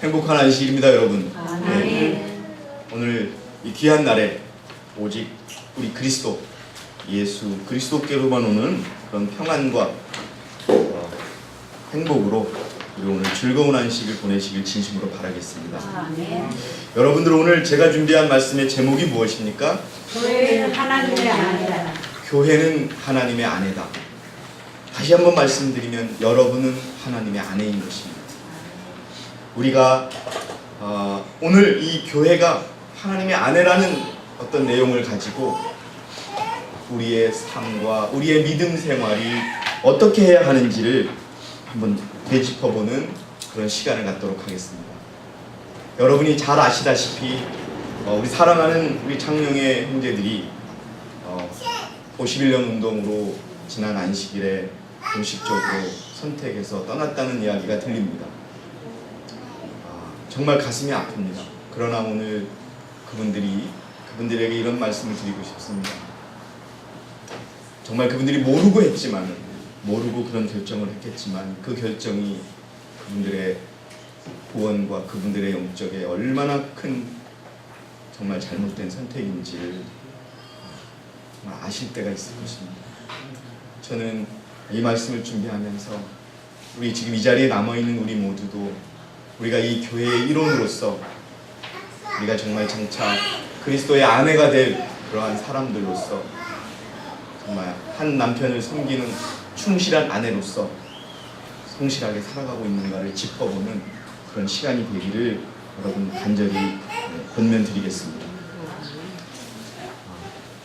행복한 안식일입니다, 여러분. 아멘. 오늘 이 귀한 날에 오직 우리 그리스도, 예수 그리스도께로만 오는 그런 평안과 행복으로 우리 오늘 즐거운 안식을 보내시길 진심으로 바라겠습니다. 아멘. 여러분들, 오늘 제가 준비한 말씀의 제목이 무엇입니까? 교회는 하나님의 아내다. 교회는 하나님의 아내다. 다시 한번 말씀드리면 여러분은 하나님의 아내인 것입니다. 우리가 오늘 이 교회가 하나님의 아내라는 어떤 내용을 가지고 우리의 삶과 우리의 믿음 생활이 어떻게 해야 하는지를 한번 되짚어보는 그런 시간을 갖도록 하겠습니다. 여러분이 잘 아시다시피 우리 사랑하는 우리 창녕의 형제들이 51년 운동으로 지난 안식일에 공식적으로 선택해서 떠났다는 이야기가 들립니다. 정말 가슴이 아픕니다. 그러나 오늘 그분들에게 이런 말씀을 드리고 싶습니다. 정말 그분들이 모르고 그런 결정을 했겠지만 그 결정이 그분들의 구원과 그분들의 영적에 얼마나 큰 정말 잘못된 선택인지를 정말 아실 때가 있을 것입니다. 저는 이 말씀을 준비하면서 우리 지금 이 자리에 남아있는 우리 모두도 우리가 이 교회의 일원으로서 우리가 정말 장차 그리스도의 아내가 될 그러한 사람들로서 정말 한 남편을 섬기는 충실한 아내로서 성실하게 살아가고 있는가를 짚어보는 그런 시간이 되기를 여러분 간절히 권면드리겠습니다.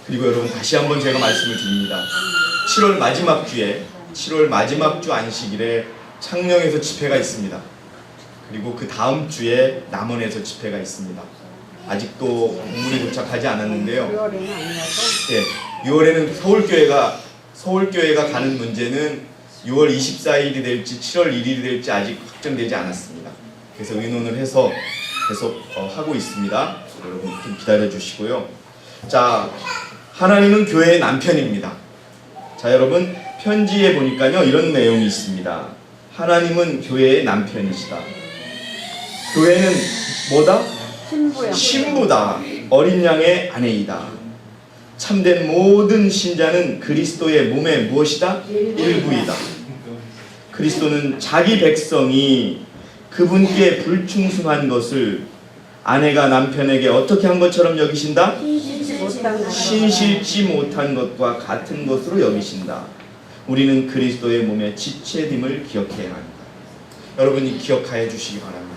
그리고 여러분, 다시 한번 제가 말씀을 드립니다. 7월 마지막 주 안식일에 창녕에서 집회가 있습니다. 그리고 그 다음 주에 남원에서 집회가 있습니다. 아직도 공문이 도착하지 않았는데요. 6월에는 아니라서. 네, 6월에는 서울교회가 가는 문제는 6월 24일이 될지 7월 1일이 될지 아직 확정되지 않았습니다. 그래서 의논을 해서 계속 하고 있습니다. 여러분 좀 기다려 주시고요. 자, 하나님은 교회의 남편입니다. 자, 여러분 편지에 보니까요 이런 내용이 있습니다. 하나님은 교회의 남편이시다. 교회는 뭐다? 신부다. 어린 양의 아내이다. 참된 모든 신자는 그리스도의 몸의 무엇이다? 일부이다. 그리스도는 자기 백성이 그분께 불충성한 것을 아내가 남편에게 어떻게 한 것처럼 여기신다? 신실지 못한 것과 같은 것으로 여기신다. 우리는 그리스도의 몸의 지체됨을 기억해야 합니다. 여러분이 기억하여 주시기 바랍니다.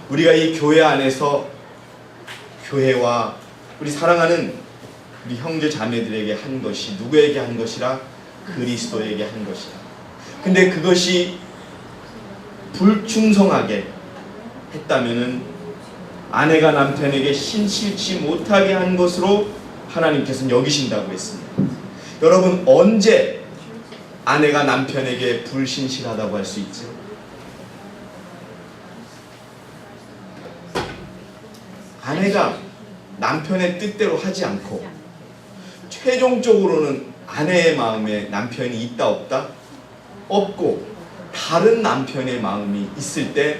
우리가 이 교회 안에서 교회와 우리 사랑하는 우리 형제 자매들에게 한 것이 누구에게 한 것이라? 그리스도에게 한 것이라. 근데 그것이 불충성하게 했다면은 아내가 남편에게 신실치 못하게 한 것으로 하나님께서는 여기신다고 했습니다. 여러분, 언제 아내가 남편에게 불신실하다고 할 수 있죠? 아내가 남편의 뜻대로 하지 않고 최종적으로는 아내의 마음에 남편이 있다 없다? 없고 다른 남편의 마음이 있을 때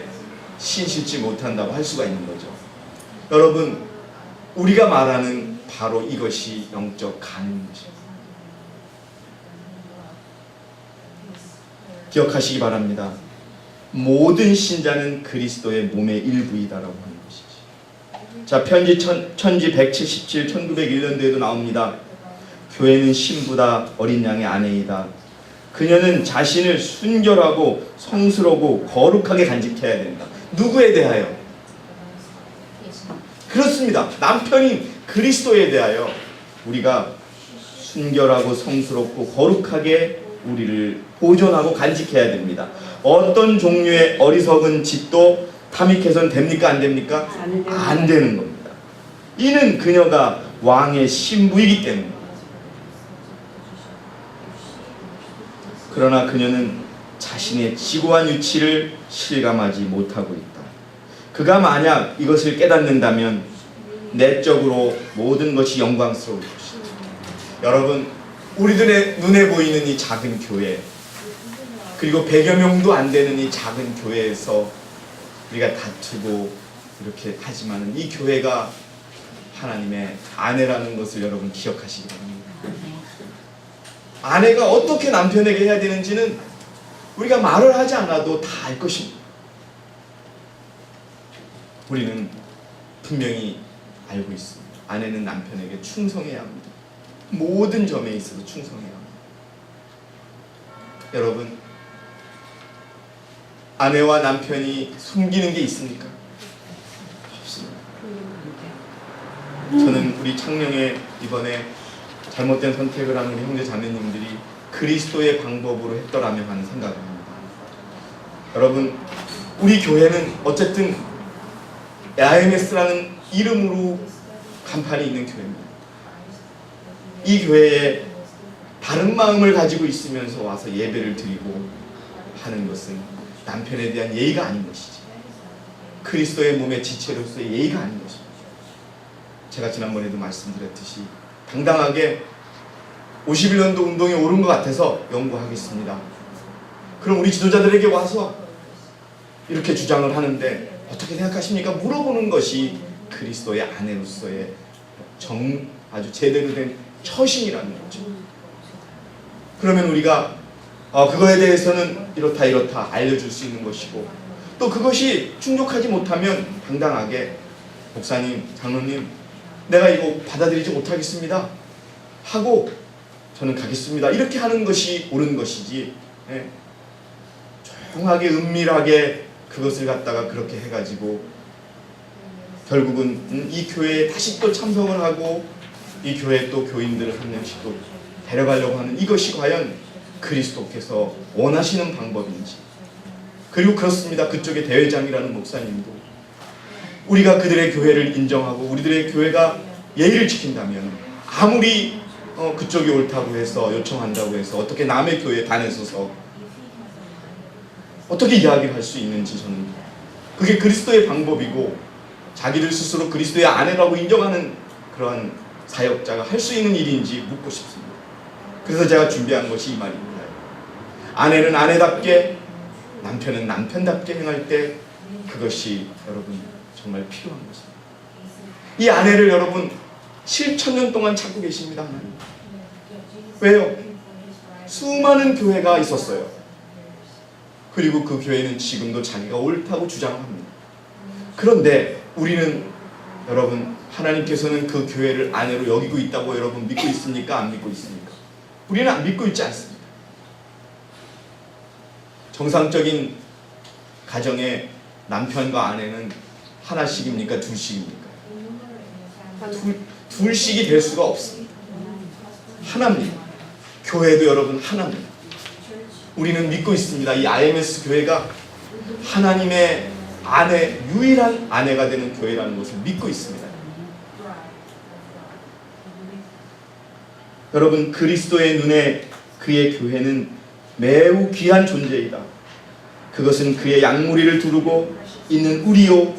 신실지 못한다고 할 수가 있는 거죠. 여러분, 우리가 말하는 바로 이것이 영적 간인 것입니다. 기억하시기 바랍니다. 모든 신자는 그리스도의 몸의 일부이다라고 하는 것이지. 자, 천지 177 1901년도에도 나옵니다. 교회는 신부다. 어린 양의 아내이다. 그녀는 자신을 순결하고 성스러고 거룩하게 간직해야 된다. 누구에 대하여? 그렇습니다. 남편인 그리스도에 대하여 우리가 순결하고 성스럽고 거룩하게 우리를 보존하고 간직해야 됩니다. 어떤 종류의 어리석은 짓도 탐닉해서는 됩니까? 안 됩니까? 안 되는 겁니다. 이는 그녀가 왕의 신부이기 때문입니다. 그러나 그녀는 자신의 지고한 유치를 실감하지 못하고 있다. 그가 만약 이것을 깨닫는다면 내적으로 모든 것이 영광스러울 것이다. 여러분, 우리들의 눈에 보이는 이 작은 교회, 그리고 100여 명도 안 되는 이 작은 교회에서 우리가 다투고 이렇게 하지만은 이 교회가 하나님의 아내라는 것을 여러분 기억하시기 바랍니다. 아내가 어떻게 남편에게 해야 되는지는 우리가 말을 하지 않아도 다 알 것입니다. 우리는 분명히 알고 있습니다. 아내는 남편에게 충성해야 합니다. 모든 점에 있어서 충성해야 합니다. 여러분, 아내와 남편이 숨기는 게 있습니까? 없습니다. 저는 우리 창녕에 이번에 잘못된 선택을 하는 우리 형제 자매님들이 그리스도의 방법으로 했더라면 하는 생각을 합니다. 여러분, 우리 교회는 어쨌든 AIMS라는 이름으로 간판이 있는 교회입니다. 이 교회에 다른 마음을 가지고 있으면서 와서 예배를 드리고 하는 것은 남편에 대한 예의가 아닌 것이지, 그리스도의 몸의 지체로서의 예의가 아닌 것입니다. 제가 지난번에도 말씀드렸듯이 당당하게 51년도 운동이 옳은 것 같아서 연구하겠습니다. 그럼 우리 지도자들에게 와서 이렇게 주장을 하는데 어떻게 생각하십니까? 물어보는 것이 그리스도의 아내로서의 아주 제대로 된 처신이라는 거죠. 그러면 우리가 그거에 대해서는 이렇다 알려줄 수 있는 것이고, 또 그것이 충족하지 못하면 당당하게 목사님, 장로님, 내가 이거 받아들이지 못하겠습니다 하고 저는 가겠습니다, 이렇게 하는 것이 옳은 것이지, 조용하게 은밀하게 그것을 갖다가 그렇게 해가지고 결국은 이 교회에 다시 또 참석을 하고 이 교회에 또 교인들을 한 명씩 또 데려가려고 하는 이것이 과연 그리스도께서 원하시는 방법인지. 그리고 그렇습니다. 그쪽에 대회장이라는 목사님도 우리가 그들의 교회를 인정하고 우리들의 교회가 예의를 지킨다면, 아무리 그쪽이 옳다고 해서 요청한다고 해서 어떻게 남의 교회에 다녀서서 어떻게 이야기를 할 수 있는지, 저는 그게 그리스도의 방법이고 자기들 스스로 그리스도의 아내라고 인정하는 그러한 사역자가 할 수 있는 일인지 묻고 싶습니다. 그래서 제가 준비한 것이 이 말입니다. 아내는 아내답게, 남편은 남편답게 행할 때 그것이 여러분 정말 필요한 것입니다. 이 아내를 여러분 7,000년 동안 찾고 계십니다, 하나님. 왜요? 수많은 교회가 있었어요. 그리고 그 교회는 지금도 자기가 옳다고 주장합니다. 그런데 우리는, 여러분, 하나님께서는 그 교회를 아내로 여기고 있다고 여러분 믿고 있습니까? 안 믿고 있습니까? 우리는 안 믿고 있지 않습니다. 정상적인 가정의 남편과 아내는 하나씩입니까? 둘씩입니까? 둘씩이 될 수가 없습니다. 하나입니다. 교회도 여러분 하나입니다. 우리는 믿고 있습니다. 이 IMS 교회가 하나님의 아내, 유일한 아내가 되는 교회라는 것을 믿고 있습니다. 여러분, 그리스도의 눈에 그의 교회는 매우 귀한 존재이다. 그것은 그의 양무리를 두르고 있는 우리요,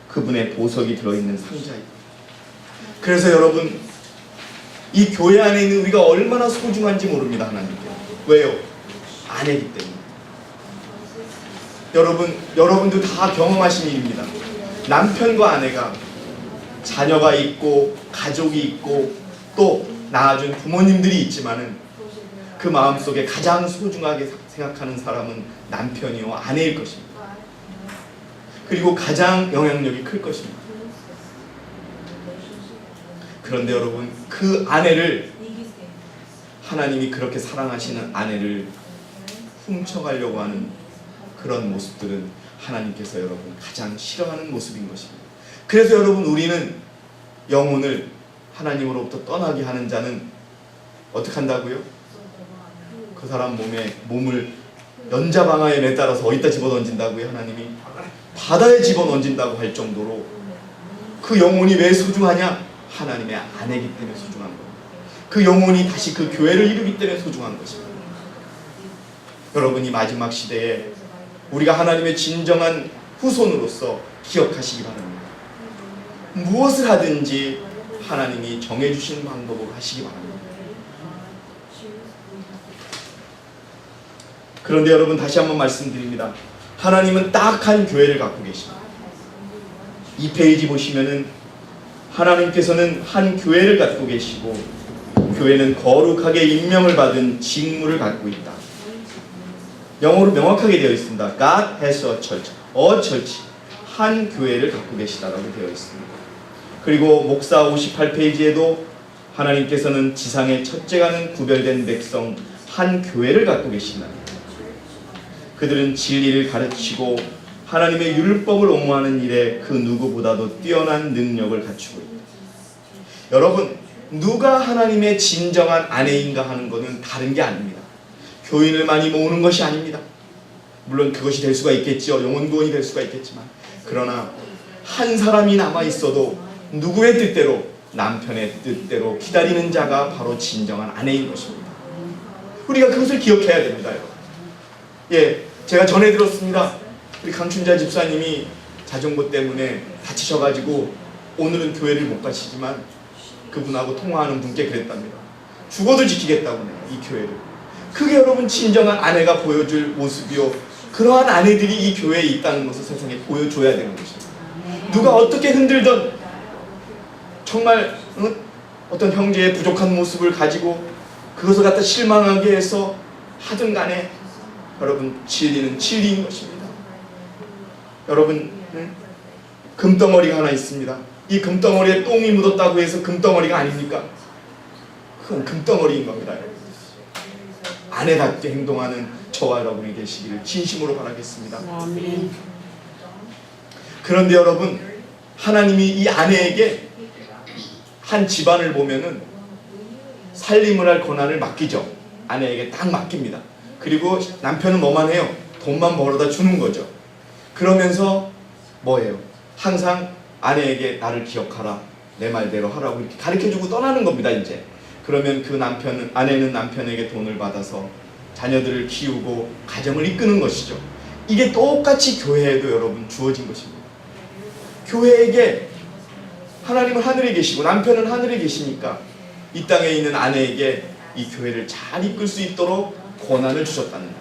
그분의 보석이 들어있는 상자이다. 그래서 여러분, 이 교회 안에 있는 우리가 얼마나 소중한지 모릅니다, 하나님께. 왜요? 아내이기 때문에. 여러분도 다 경험하신 일입니다. 남편과 아내가 자녀가 있고 가족이 있고 또 낳아준 부모님들이 있지만은 그 마음속에 가장 소중하게 생각하는 사람은 남편이요 아내일 것입니다. 그리고 가장 영향력이 클 것입니다. 그런데 여러분, 그 아내를, 하나님이 그렇게 사랑하시는 아내를 훔쳐가려고 하는 그런 모습들은 하나님께서 여러분 가장 싫어하는 모습인 것입니다. 그래서 여러분, 우리는 영혼을 하나님으로부터 떠나게 하는 자는 어떻게 한다고요? 그 사람 몸을 연자방아에 매달아서 어디다 집어던진다고요? 하나님이 바다에 집어던진다고 할 정도로 그 영혼이 왜 소중하냐? 하나님의 아내이기 때문에 소중한 겁니다. 그 영혼이 다시 그 교회를 이루기 때문에 소중한 것입니다. 여러분이 마지막 시대에 우리가 하나님의 진정한 후손으로서 기억하시기 바랍니다. 무엇을 하든지 하나님이 정해주신 방법으로 하시기 바랍니다. 그런데 여러분, 다시 한번 말씀드립니다. 하나님은 딱 한 교회를 갖고 계십니다. 이 페이지 보시면은 하나님께서는 한 교회를 갖고 계시고 교회는 거룩하게 임명을 받은 직무를 갖고 있다. 영어로 명확하게 되어 있습니다. God has a church. A church. 한 교회를 갖고 계시다라고 되어 있습니다. 그리고 목사 58페이지에도 하나님께서는 지상의 첫째가는 구별된 백성 한 교회를 갖고 계시다. 그들은 진리를 가르치고 하나님의 율법을 옹호하는 일에 그 누구보다도 뛰어난 능력을 갖추고 있다. 여러분, 누가 하나님의 진정한 아내인가 하는 것은 다른 게 아닙니다. 교인을 많이 모으는 것이 아닙니다. 물론 그것이 될 수가 있겠죠. 영혼 구원이 될 수가 있겠지만, 그러나 한 사람이 남아 있어도 누구의 뜻대로, 남편의 뜻대로 기다리는 자가 바로 진정한 아내인 것입니다. 우리가 그것을 기억해야 됩니다. 예, 제가 전해 들었습니다. 우리 강춘자 집사님이 자전거 때문에 다치셔가지고 오늘은 교회를 못 가시지만 그분하고 통화하는 분께 그랬답니다. 죽어도 지키겠다고 해요, 이 교회를. 그게 여러분 진정한 아내가 보여줄 모습이요, 그러한 아내들이 이 교회에 있다는 것을 세상에 보여줘야 되는 것입니다. 누가 어떻게 흔들던 정말 어떤 형제의 부족한 모습을 가지고 그것을 갖다 실망하게 해서 하든 간에 여러분, 진리는 진리인 것입니다. 여러분, 금덩어리가 하나 있습니다. 이 금덩어리에 똥이 묻었다고 해서 금덩어리가 아닙니까? 그건 금덩어리인 겁니다. 아내답게 행동하는 저와 여러분이 되시기를 진심으로 바라겠습니다. 아멘. 그런데 여러분, 하나님이 이 아내에게 한 집안을 보면은 살림을 할 권한을 맡기죠. 아내에게 딱 맡깁니다. 그리고 남편은 뭐만 해요? 돈만 벌어다 주는 거죠. 그러면서 뭐예요? 항상 아내에게 나를 기억하라, 내 말대로 하라고 이렇게 가르쳐주고 떠나는 겁니다. 이제 그러면 그 남편은, 아내는 남편에게 돈을 받아서 자녀들을 키우고 가정을 이끄는 것이죠. 이게 똑같이 교회에도 여러분 주어진 것입니다. 교회에게 하나님은 하늘에 계시고 남편은 하늘에 계시니까 이 땅에 있는 아내에게 이 교회를 잘 이끌 수 있도록 권한을 주셨다는 겁니다.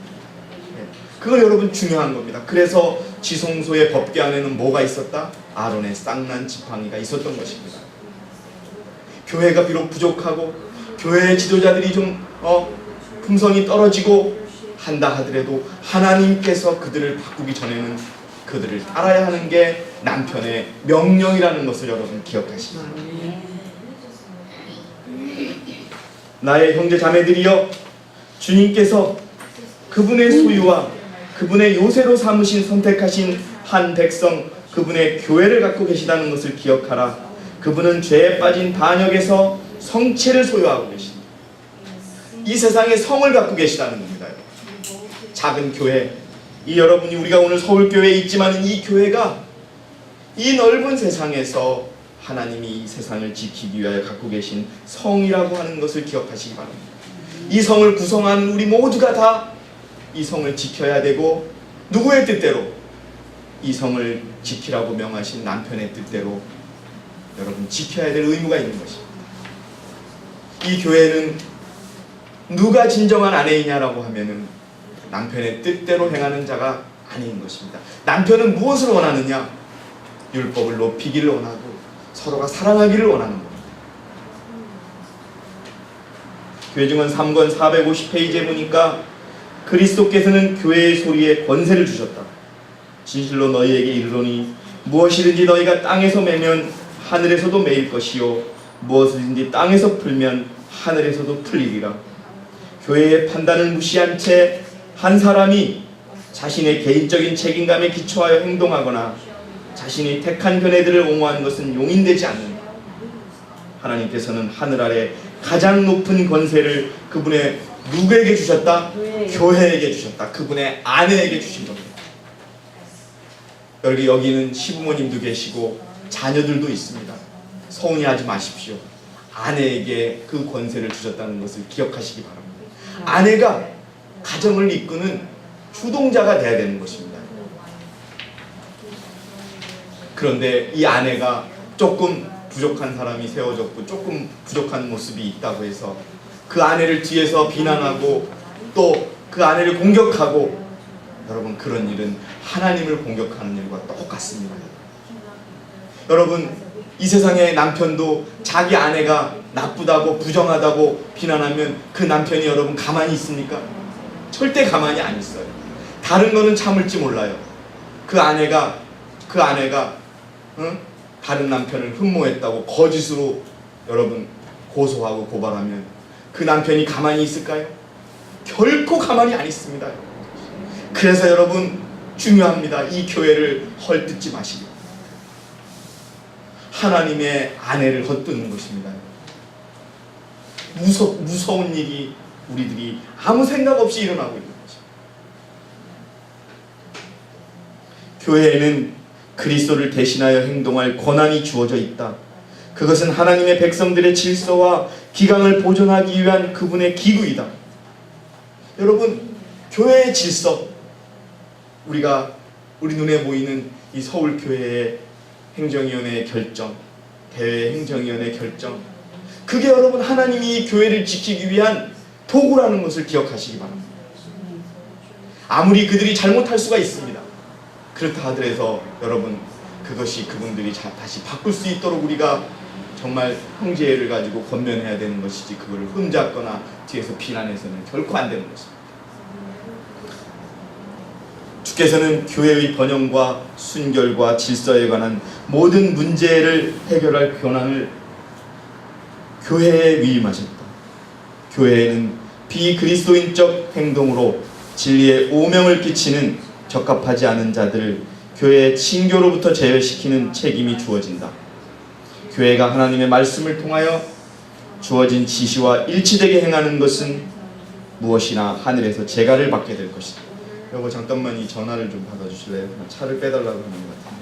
그건 여러분 중요한 겁니다. 그래서 지성소의 법궤 안에는 뭐가 있었다? 아론의 쌍난 지팡이가 있었던 것입니다. 교회가 비록 부족하고 교회의 지도자들이 좀 품성이 떨어지고 한다 하더라도 하나님께서 그들을 바꾸기 전에는 그들을 따라야 하는 게 남편의 명령이라는 것을 여러분 기억하시기 바랍니다. 나의 형제 자매들이여, 주님께서 그분의 소유와 그분의 요새로 삼으신 선택하신 한 백성, 그분의 교회를 갖고 계시다는 것을 기억하라. 그분은 죄에 빠진 반역에서 성체를 소유하고 계십니다. 이 세상에 성을 갖고 계시다는 겁니다. 작은 교회, 이 여러분이 우리가 오늘 서울교회에 있지만 이 교회가 이 넓은 세상에서 하나님이 이 세상을 지키기 위하여 갖고 계신 성이라고 하는 것을 기억하시기 바랍니다. 이 성을 구성하는 우리 모두가 다 이 성을 지켜야 되고, 누구의 뜻대로? 이 성을 지키라고 명하신 남편의 뜻대로 여러분 지켜야 될 의무가 있는 것입니다. 이 교회는 누가 진정한 아내이냐라고 하면은 남편의 뜻대로 행하는 자가 아내인 것입니다. 남편은 무엇을 원하느냐? 율법을 높이기를 원하고 서로가 사랑하기를 원하는 겁니다. 교회증언 3권 450페이지에 보니까 그리스도께서는 교회의 소리에 권세를 주셨다. 진실로 너희에게 이르노니 무엇이든지 너희가 땅에서 매면 하늘에서도 매일 것이요 무엇이든지 땅에서 풀면 하늘에서도 풀리리라. 교회의 판단을 무시한 채 한 사람이 자신의 개인적인 책임감에 기초하여 행동하거나 자신이 택한 견해들을 옹호하는 것은 용인되지 않는다. 하나님께서는 하늘 아래 가장 높은 권세를 그분의 누구에게 주셨다? 교회에게 주셨다. 그분의 아내에게 주신 겁니다. 여기는 시부모님도 계시고 자녀들도 있습니다. 서운해하지 마십시오. 아내에게 그 권세를 주셨다는 것을 기억하시기 바랍니다. 아내가 가정을 이끄는 주동자가 되어야 되는 것입니다. 그런데 이 아내가 조금 부족한 사람이 세워졌고 조금 부족한 모습이 있다고 해서 그 아내를 뒤에서 비난하고 또 그 아내를 공격하고 여러분, 그런 일은 하나님을 공격하는 일과 똑같습니다. 여러분, 이 세상의 남편도 자기 아내가 나쁘다고 부정하다고 비난하면 그 남편이 여러분 가만히 있습니까? 절대 가만히 안 있어요. 다른 거는 참을지 몰라요. 그 아내가 다른 남편을 흠모했다고 거짓으로 여러분 고소하고 고발하면 그 남편이 가만히 있을까요? 결코 가만히 안 있습니다. 그래서 여러분 중요합니다. 이 교회를 헐뜯지 마시고 하나님의 아내를 헛뜯는 것입니다. 무서운 일이 우리들이 아무 생각 없이 일어나고 있는 거죠. 교회에는 그리스도를 대신하여 행동할 권한이 주어져 있다. 그것은 하나님의 백성들의 질서와 기강을 보존하기 위한 그분의 기구이다. 여러분, 교회의 질서, 우리 눈에 보이는 이 서울교회의 행정위원회의 결정, 대외 행정위원회의 결정, 그게 여러분 하나님이 이 교회를 지키기 위한 도구라는 것을 기억하시기 바랍니다. 아무리 그들이 잘못할 수가 있습니다. 그렇다 하더라도 여러분, 그것이 그분들이 다시 바꿀 수 있도록 우리가 정말 형제를 가지고 권면해야 되는 것이지, 그걸 흠잡거나 뒤에서 비난해서는 결코 안 되는 것입니다. 주께서는 교회의 번영과 순결과 질서에 관한 모든 문제를 해결할 권한을 교회에 위임하셨다. 교회에는 비그리스도인적 행동으로 진리에 오명을 끼치는 적합하지 않은 자들을 교회의 친교로부터 제외시키는 책임이 주어진다. 교회가 하나님의 말씀을 통하여 주어진 지시와 일치되게 행하는 것은 무엇이나 하늘에서 재가를 받게 될 것이다. 여보, 잠깐만 이 전화를 좀 받아주실래요? 차를 빼달라고 하는 것 같아요.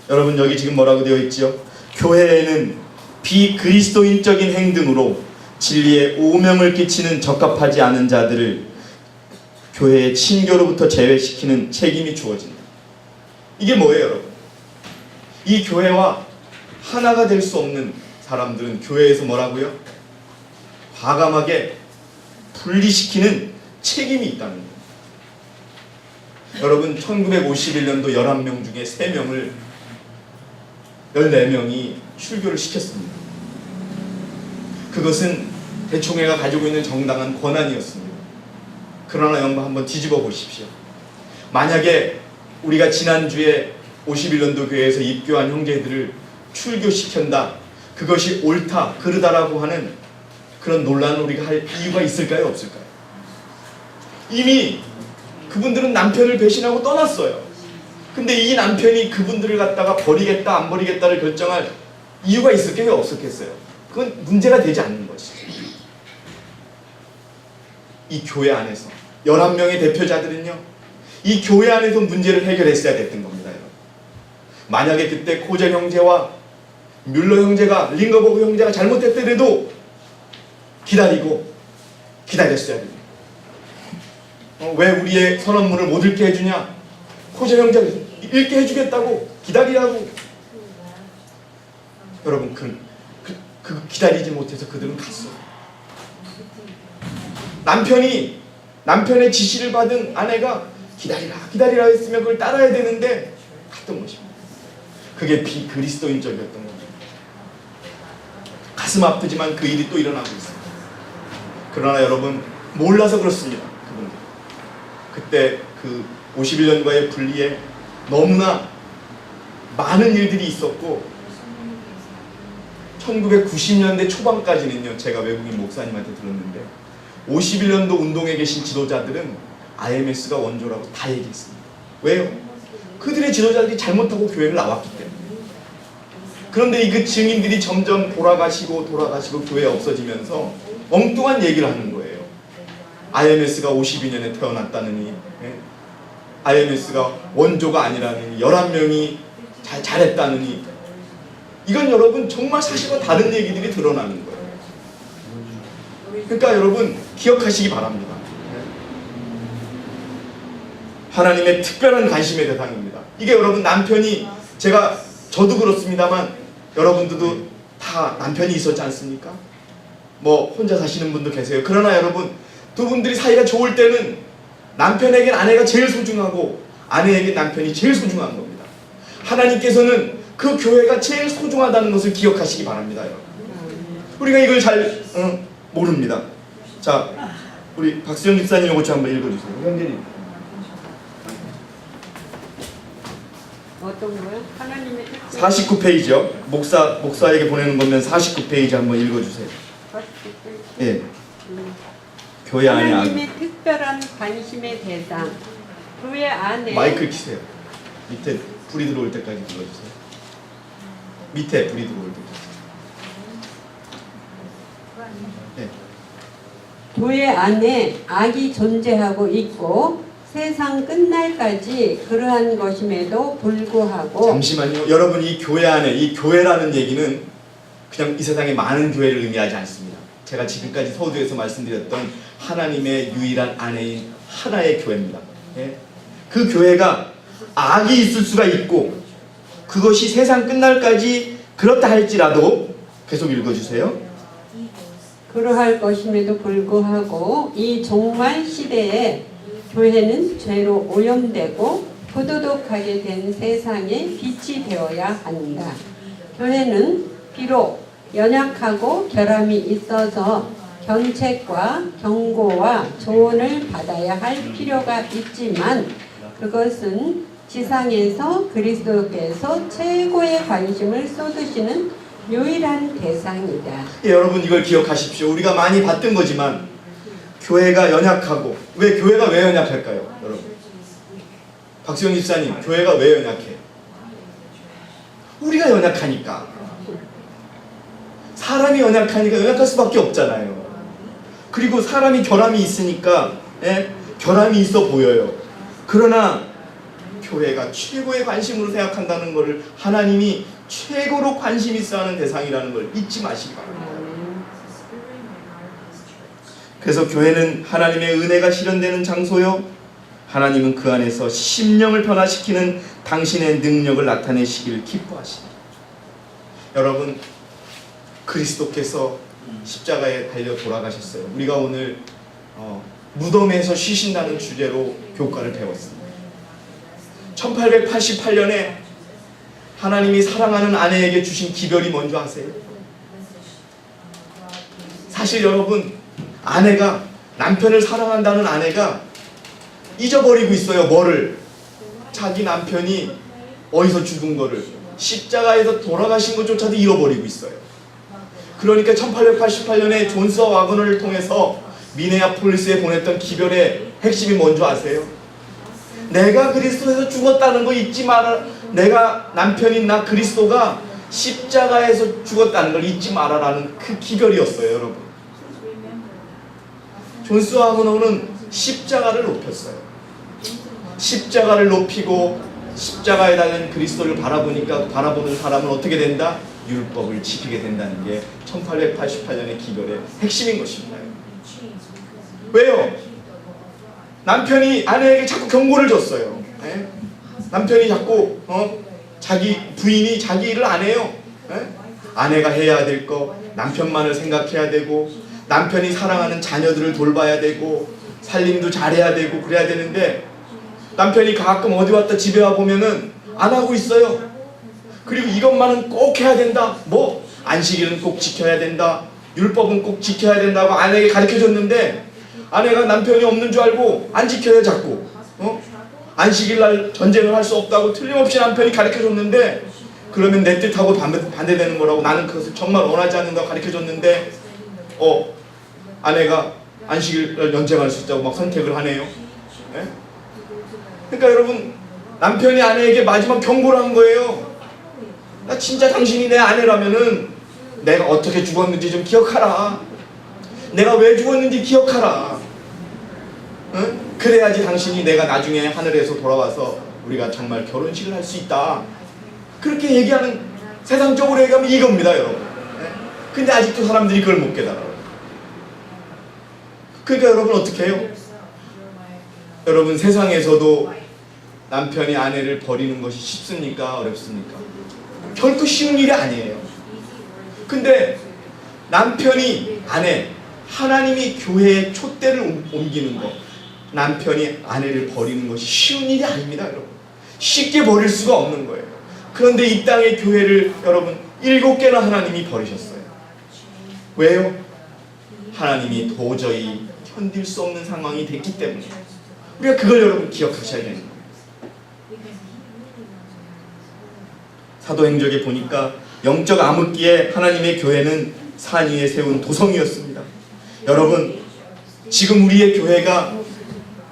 여러분, 여기 지금 뭐라고 되어 있지요? 교회에는 비그리스도인적인 행동으로 진리에 오명을 끼치는 적합하지 않은 자들을 교회의 친교로부터 제외시키는 책임이 주어진다. 이게 뭐예요, 여러분? 이 교회와 하나가 될 수 없는 사람들은 교회에서 뭐라고요? 과감하게 분리시키는 책임이 있다는 거예요. 여러분, 1951년도 11명 중에 3명을 14명이 출교를 시켰습니다. 그것은 대총회가 가지고 있는 정당한 권한이었습니다. 그러나 여러분 한번 뒤집어 보십시오. 만약에 우리가 지난주에 51년도 교회에서 입교한 형제들을 출교시킨다, 그것이 옳다, 그르다라고 하는 그런 논란을 우리가 할 이유가 있을까요? 없을까요? 이미 그분들은 남편을 배신하고 떠났어요. 근데 이 남편이 그분들을 갖다가 버리겠다 안 버리겠다를 결정할 이유가 있을까요? 없었겠어요? 그건 문제가 되지 않는 것이죠. 이 교회 안에서 11명의 대표자들은요, 이 교회 안에서 문제를 해결했어야 됐던 겁니다. 여러분. 만약에 그때 코젤 형제와 뮬러 형제가, 링거버그 형제가 잘못했더라도 기다렸어야 됩니다. 왜 우리의 선언문을 못 읽게 해주냐? 코젤 형제가 읽게 해주겠다고, 기다리라고. 여러분, 그 기다리지 못해서 그들은 갔어요. 남편의 지시를 받은 아내가 기다리라 했으면 그걸 따라야 되는데 갔던 것입니다. 그게 비그리스도인적이었던 겁니다. 가슴 아프지만 그 일이 또 일어나고 있습니다. 그러나 여러분, 몰라서 그렇습니다. 그분들 그때 그 51년과의 분리에 너무나 많은 일들이 있었고, 1990년대 초반까지는요, 제가 외국인 목사님한테 들었는데 51년도 운동에 계신 지도자들은 IMS가 원조라고 다 얘기했습니다. 왜요? 그들의 지도자들이 잘못하고 교회를 나왔기 때문에. 그런데 그 증인들이 점점 돌아가시고 교회 없어지면서 엉뚱한 얘기를 하는 거예요. IMS가 52년에 태어났다느니, IMS가 원조가 아니라느니, 11명이 잘했다느니. 이건 여러분 정말 사실과 다른 얘기들이 드러나는 거예요. 그러니까 여러분 기억하시기 바랍니다. 하나님의 특별한 관심의 대상입니다. 이게 여러분 남편이, 저도 그렇습니다만 여러분들도 다 남편이 있었지 않습니까? 뭐 혼자 사시는 분도 계세요. 그러나 여러분, 두 분들이 사이가 좋을 때는 남편에겐 아내가 제일 소중하고 아내에겐 남편이 제일 소중한 겁니다. 하나님께서는 그 교회가 제일 소중하다는 것을 기억하시기 바랍니다. 여러분. 우리가 이걸 잘 모릅니다. 자, 우리 박수영 집사님 이것 좀 한번 읽어주세요. 형제님. 어떤 거요? 하나님의 뜻. 49페이지요. 목사에게 보내는 거면 49페이지 한번 읽어주세요. 예. 교회 안에 하나님의 특별한 관심의 대상. 교회 안에 마이크를 키세요. 밑에 불이 들어올 때까지 눌러주세요. 밑에 불이 들어올 때까지. 네. 교회 안에 악이 존재하고 있고 세상 끝날까지 그러한 것임에도 불구하고 잠시만요. 여러분 이 교회 안에 이 교회라는 얘기는 그냥 이 세상의 많은 교회를 의미하지 않습니다. 제가 지금까지 서두에서 말씀드렸던 하나님의 유일한 아내인 하나의 교회입니다. 예? 그 교회가 악이 있을 수가 있고 그것이 세상 끝날까지 그렇다 할지라도 계속 읽어주세요. 그러할 것임에도 불구하고 이 종말 시대에 교회는 죄로 오염되고 부도덕하게 된 세상의 빛이 되어야 한다. 교회는 비록 연약하고 결함이 있어서 견책과 경고와 조언을 받아야 할 필요가 있지만 그것은 지상에서 그리스도께서 최고의 관심을 쏟으시는 유일한 대상이다. 예, 여러분 이걸 기억하십시오. 우리가 많이 봤던 거지만 교회가 연약하고 교회가 왜 연약할까요? 여러분 박수영 집사님 교회가 왜 연약해? 우리가 연약하니까. 사람이 연약하니까 연약할 수밖에 없잖아요. 그리고 사람이 결함이 있으니까 결함이 있어 보여요. 그러나 교회가 최고의 관심으로 생각한다는 것을 하나님이 최고로 관심 있어 하는 대상이라는 걸 잊지 마시기 바랍니다. 그래서 교회는 하나님의 은혜가 실현되는 장소요. 하나님은 그 안에서 심령을 변화시키는 당신의 능력을 나타내시길 기뻐하십니다. 여러분 그리스도께서 십자가에 달려 돌아가셨어요. 우리가 오늘 무덤에서 쉬신다는 주제로 교과를 배웠습니다. 1888년에 하나님이 사랑하는 아내에게 주신 기별이 뭔지 아세요? 사실 여러분 아내가 남편을 사랑한다는 아내가 잊어버리고 있어요. 뭐를? 자기 남편이 어디서 죽은 거를 십자가에서 돌아가신 것조차도 잃어버리고 있어요. 그러니까 1888년에 존스와 와그너를 통해서 미네아폴리스에 보냈던 기별의 핵심이 뭔지 아세요? 내가 그리스도에서 죽었다는 거 잊지 마라. 내가 남편인 나 그리스도가 십자가에서 죽었다는 걸 잊지 마라라는 그 기별이었어요. 여러분 존스와 와그너는 십자가를 높였어요. 십자가를 높이고 십자가에 달린 그리스도를 바라보니까 바라보는 사람은 어떻게 된다? 율법을 지키게 된다는 게 1888년의 기별의 핵심인 것입니다. 왜요? 남편이 아내에게 자꾸 경고를 줬어요. 에? 남편이 자꾸 자기 부인이 자기 일을 안 해요. 에? 아내가 해야 될 거 남편만을 생각해야 되고 남편이 사랑하는 자녀들을 돌봐야 되고 살림도 잘해야 되고 그래야 되는데 남편이 가끔 어디 왔다 집에 와 보면은 안 하고 있어요. 그리고 이것만은 꼭 해야 된다. 뭐 안식일은 꼭 지켜야 된다. 율법은 꼭 지켜야 된다고 아내에게 가르쳐줬는데 아내가 남편이 없는 줄 알고 안 지켜요. 자꾸 안식일날 전쟁을 할 수 없다고 틀림없이 남편이 가르쳐줬는데 그러면 내 뜻하고 반대되는 거라고 나는 그것을 정말 원하지 않는다고 가르쳐줬는데 아내가 안식일날 연쟁할 수 있다고 막 선택을 하네요. 네? 그러니까 여러분 남편이 아내에게 마지막 경고를 한 거예요. 나 진짜 당신이 내 아내라면은 내가 어떻게 죽었는지 좀 기억하라. 내가 왜 죽었는지 기억하라. 응? 그래야지 당신이 내가 나중에 하늘에서 돌아와서 우리가 정말 결혼식을 할 수 있다. 그렇게 얘기하는 세상적으로 얘기하면 이겁니다, 여러분. 근데 아직도 사람들이 그걸 못 깨달아요. 그러니까 여러분 어떻게 해요? 여러분 세상에서도 남편이 아내를 버리는 것이 쉽습니까? 어렵습니까? 결코 쉬운 일이 아니에요. 근데 남편이 아내, 하나님이 교회의 촛대를 옮기는 것, 남편이 아내를 버리는 것이 쉬운 일이 아닙니다, 여러분. 쉽게 버릴 수가 없는 거예요. 그런데 이 땅의 교회를 여러분 7개나 하나님이 버리셨어요. 왜요? 하나님이 도저히 견딜 수 없는 상황이 됐기 때문에. 우리가 그걸 여러분 기억하셔야 되는 거예요. 사도행적에 보니까 영적 암흑기에 하나님의 교회는 산 위에 세운 도성이었습니다. 여러분, 지금 우리의 교회가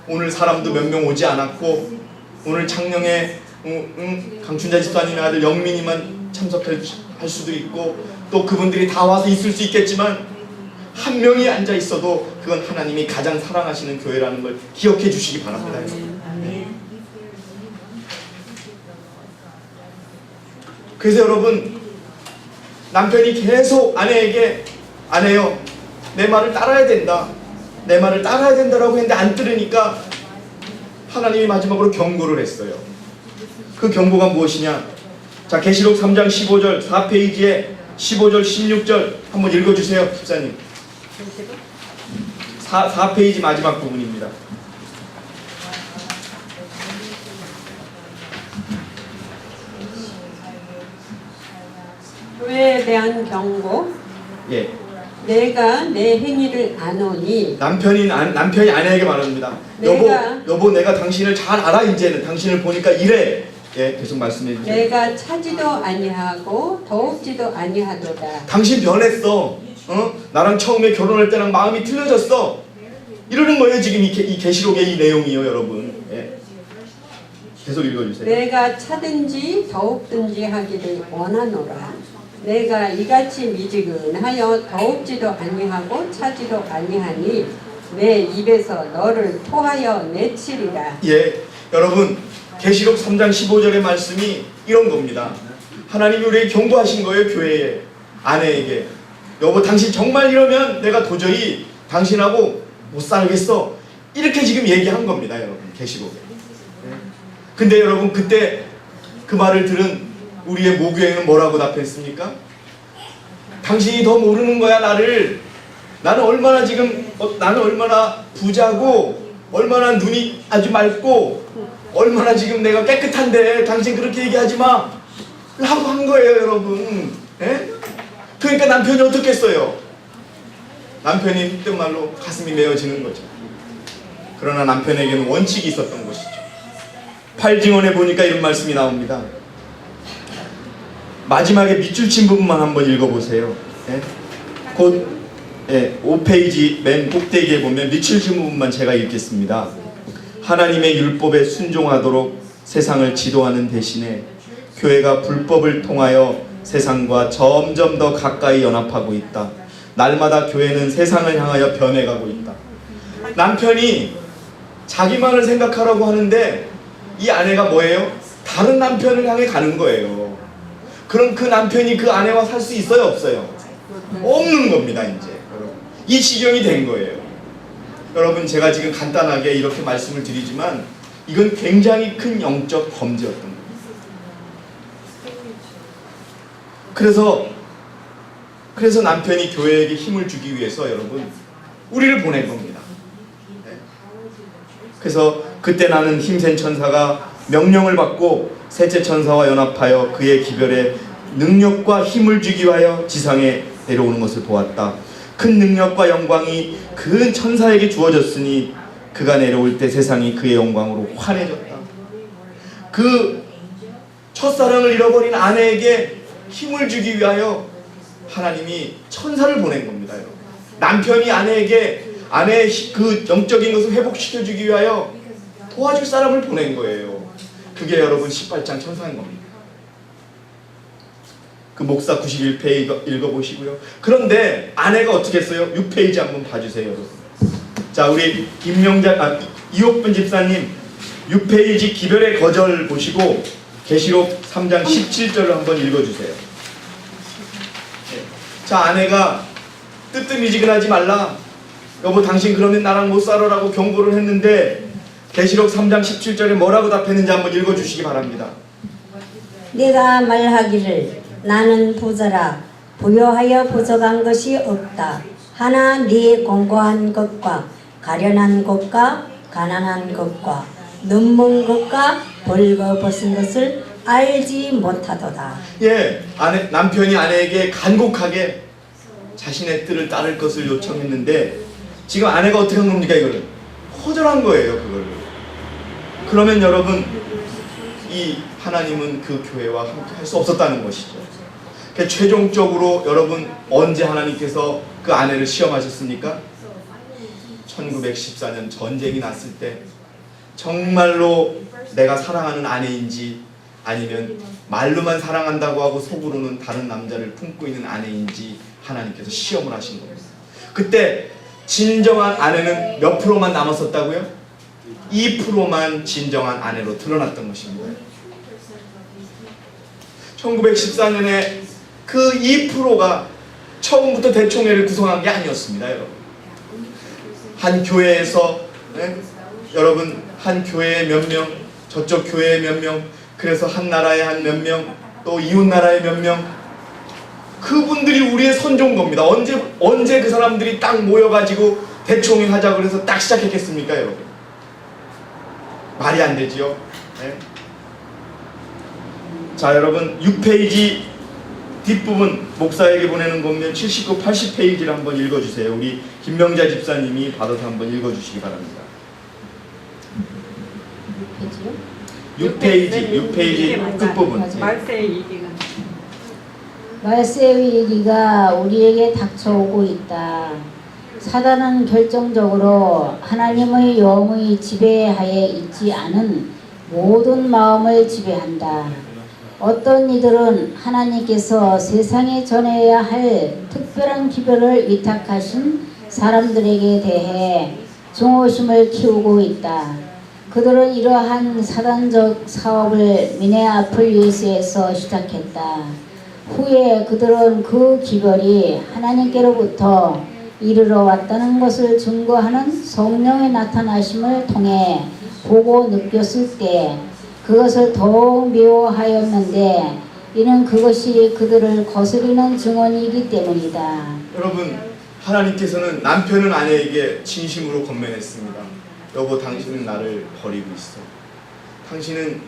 오늘 사람도 몇 명 오지 않았고, 오늘 창녕에 강춘자 집사님의 아들 영민이만 참석할 수도 있고, 또 그분들이 다 와서 있을 수 있겠지만 한 명이 앉아 있어도 그건 하나님이 가장 사랑하시는 교회라는 걸 기억해 주시기 바랍니다. 그래서 여러분, 남편이 계속 아내에게 아내요, 내 말을 따라야 된다, 내 말을 따라야 된다라고 했는데 안 들으니까 하나님이 마지막으로 경고를 했어요. 그 경고가 무엇이냐? 자, 계시록 3장 15절 4페이지에 15절 16절 한번 읽어주세요, 집사님. 4페이지 마지막 부분입니다. 교회에 대한 경고. 예. 내가 내 행위를 아노니. 남편이 아내에게 말합니다. 여보, 내가 당신을 잘 알아. 이제는 당신을 보니까 이래. 예, 계속 말씀해 주세요. 내가 차지도 아니하고 더욱지도 아니하도다. 당신 변했어. 나랑 처음에 결혼할 때랑 마음이 틀려졌어. 이러는 거예요, 지금 이 계시록의 이 내용이요, 여러분. 예. 계속 읽어주세요. 내가 차든지 더욱든지 하기를 원하노라. 내가 이같이 미지근하여 더욱지도 아니하고 차지도 아니하니 내 입에서 너를 토하여 내치리라. 예, 여러분, 계시록 3장 15절의 말씀이 이런 겁니다. 하나님이 우리에게 경고하신 거예요, 교회에, 아내에게. 여보, 당신 정말 이러면 내가 도저히 당신하고 못 살겠어. 이렇게 지금 얘기한 겁니다, 여러분, 계시록에. 근데 여러분, 그때 그 말을 들은 우리의 모교회는 뭐라고 답했습니까? 당신이 더 모르는 거야, 나를. 나는 얼마나 지금 나는 얼마나 부자고, 얼마나 눈이 아주 맑고, 얼마나 지금 내가 깨끗한데 당신 그렇게 얘기하지 마 라고 한 거예요, 여러분. 예? 그러니까 남편이 어떻게 했어요? 남편이 그때 말로 가슴이 메어지는 거죠. 그러나 남편에게는 원칙이 있었던 것이죠. 8증언에 보니까 이런 말씀이 나옵니다. 마지막에 밑줄 친 부분만 한번 읽어보세요. 예? 곧 5페이지 맨 꼭대기에 보면 밑줄 친 부분만 제가 읽겠습니다. 하나님의 율법에 순종하도록 세상을 지도하는 대신에 교회가 불법을 통하여 세상과 점점 더 가까이 연합하고 있다. 날마다 교회는 세상을 향하여 변해가고 있다. 남편이 자기만을 생각하라고 하는데 이 아내가 뭐예요? 다른 남편을 향해 가는 거예요. 그럼 그 남편이 그 아내와 살 수 있어요, 없어요? 없는 겁니다, 이제. 여러분, 이 지경이 된 거예요. 여러분, 제가 지금 간단하게 이렇게 말씀을 드리지만 이건 굉장히 큰 영적 범죄였던 거예요. 그래서 남편이 교회에게 힘을 주기 위해서 여러분 우리를 보낸 겁니다. 네. 그래서 그때 나는 힘센 천사가 명령을 받고 셋째 천사와 연합하여 그의 기별에 능력과 힘을 주기 위하여 지상에 내려오는 것을 보았다. 큰 능력과 영광이 그 천사에게 주어졌으니 그가 내려올 때 세상이 그의 영광으로 환해졌다. 그 첫사랑을 잃어버린 아내에게 힘을 주기 위하여 하나님이 천사를 보낸 겁니다. 여러분. 남편이 아내에게 아내의 그 영적인 것을 회복시켜주기 위하여 도와줄 사람을 보낸 거예요. 그게 여러분 18장 천사인 겁니다. 그 목사 91페이지 읽어보시고요. 그런데 아내가 어떻게 했어요? 6페이지 한번 봐주세요, 여러분. 자, 우리 이옥분 집사님 6페이지 기별의 거절 보시고 계시록 3장 17절을 한번 읽어주세요. 네. 자, 아내가 뜨뜻미지근하지 말라. 여보, 당신 그러면 나랑 못 살아라고 경고를 했는데 계시록 3장 17절에 뭐라고 답했는지 한번 읽어주시기 바랍니다. 네가 말하기를 나는 부자라 부여하여 부족한 것이 없다 하나 네 공고한 것과 가련한 것과 가난한 것과 눈먼 것과 벌거벗은 것을 알지 못하도다. 예, 남편이 아내에게 간곡하게 자신의 뜻을 따를 것을 요청했는데 지금 아내가 어떻게 한 겁니까? 이거를 거절한 거예요. 그거를. 그러면 여러분, 이 하나님은 그 교회와 함께 할 수 없었다는 것이죠. 그러니까 최종적으로 여러분, 언제 하나님께서 그 아내를 시험하셨습니까? 1914년 전쟁이 났을 때 정말로 내가 사랑하는 아내인지 아니면 말로만 사랑한다고 하고 속으로는 다른 남자를 품고 있는 아내인지 하나님께서 시험을 하신 겁니다. 그때 진정한 아내는 몇 프로만 남았었다고요? 2%만 진정한 아내로 드러났던 것입니다. 1914년에 그 2%가 처음부터 대총회를 구성한 게 아니었습니다, 여러분. 한 교회에서 여러분, 한 교회에 몇 명, 저쪽 교회에 몇 명, 그래서 한 나라에 한 몇 명, 또 이웃 나라에 몇 명, 그분들이 우리의 선조인 겁니다. 언제 그 사람들이 딱 모여가지고 대총회 하자고 그래서 딱 시작했겠습니까, 여러분? 말이 안 되지요. 네? 자, 여러분, 6페이지 뒷부분 목사에게 보내는 공면 79, 80페이지를 한번 읽어주세요. 우리 김명자 집사님이 받아서 한번 읽어주시기 바랍니다. 6페이지 끝부분. 말세의 일기가. 말세의 위기가 우리에게 닥쳐오고 있다. 사단은 결정적으로 하나님의 영의 지배하에 있지 않은 모든 마음을 지배한다. 어떤 이들은 하나님께서 세상에 전해야 할 특별한 기별을 위탁하신 사람들에게 대해 증오심을 키우고 있다. 그들은 이러한 사단적 사업을 미네아폴리스에서 시작했다. 후에 그들은 그 기별이 하나님께로부터 이르러 왔다는 것을 증거하는 성령의 나타나심을 통해 보고 느꼈을 때 그것을 더욱 미워하였는데 이는 그것이 그들을 거스리는 증언이기 때문이다. 여러분, 하나님께서는 남편은 아내에게 진심으로 권면했습니다. 여보, 당신은 나를 버리고 있어. 당신은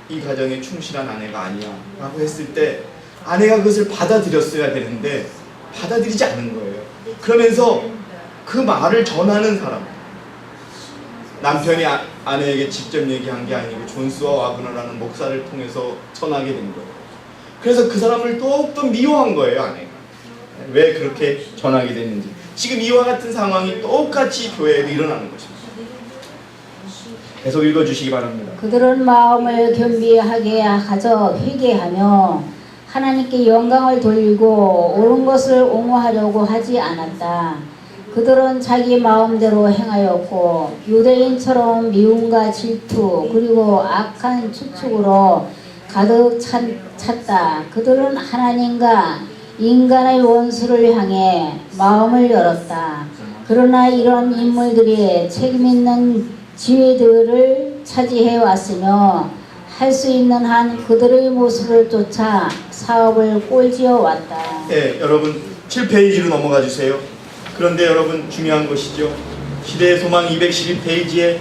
이 가정에 충실한 아내가 아니야 라고 했을 때 아내가 그것을 받아들였어야 되는데 받아들이지 않은 거예요. 그러면서 그 말을 전하는 사람, 남편이 아내에게 직접 얘기한 게 아니고 존스와 와그너라는 목사를 통해서 전하게 된 거예요. 그래서 그 사람을 더욱더 미워한 거예요, 아내가. 왜 그렇게 전하게 됐는지. 지금 이와 같은 상황이 똑같이 교회에도 일어나는 것입니다. 계속 읽어주시기 바랍니다. 그들은 마음을 겸비하게 하여 회개하며 하나님께 영광을 돌리고 옳은 것을 옹호하려고 하지 않았다. 그들은 자기 마음대로 행하였고 유대인처럼 미움과 질투 그리고 악한 추측으로 가득 찼다. 그들은 하나님과 인간의 원수를 향해 마음을 열었다. 그러나 이런 인물들이 책임있는 지위들을 차지해 왔으며 할 수 있는 한 그들의 모습을 쫓아 사업을 꼴지어 왔다. 네, 여러분 7페이지로 넘어가 주세요. 그런데 여러분, 중요한 것이죠. 시대의 소망 211페이지에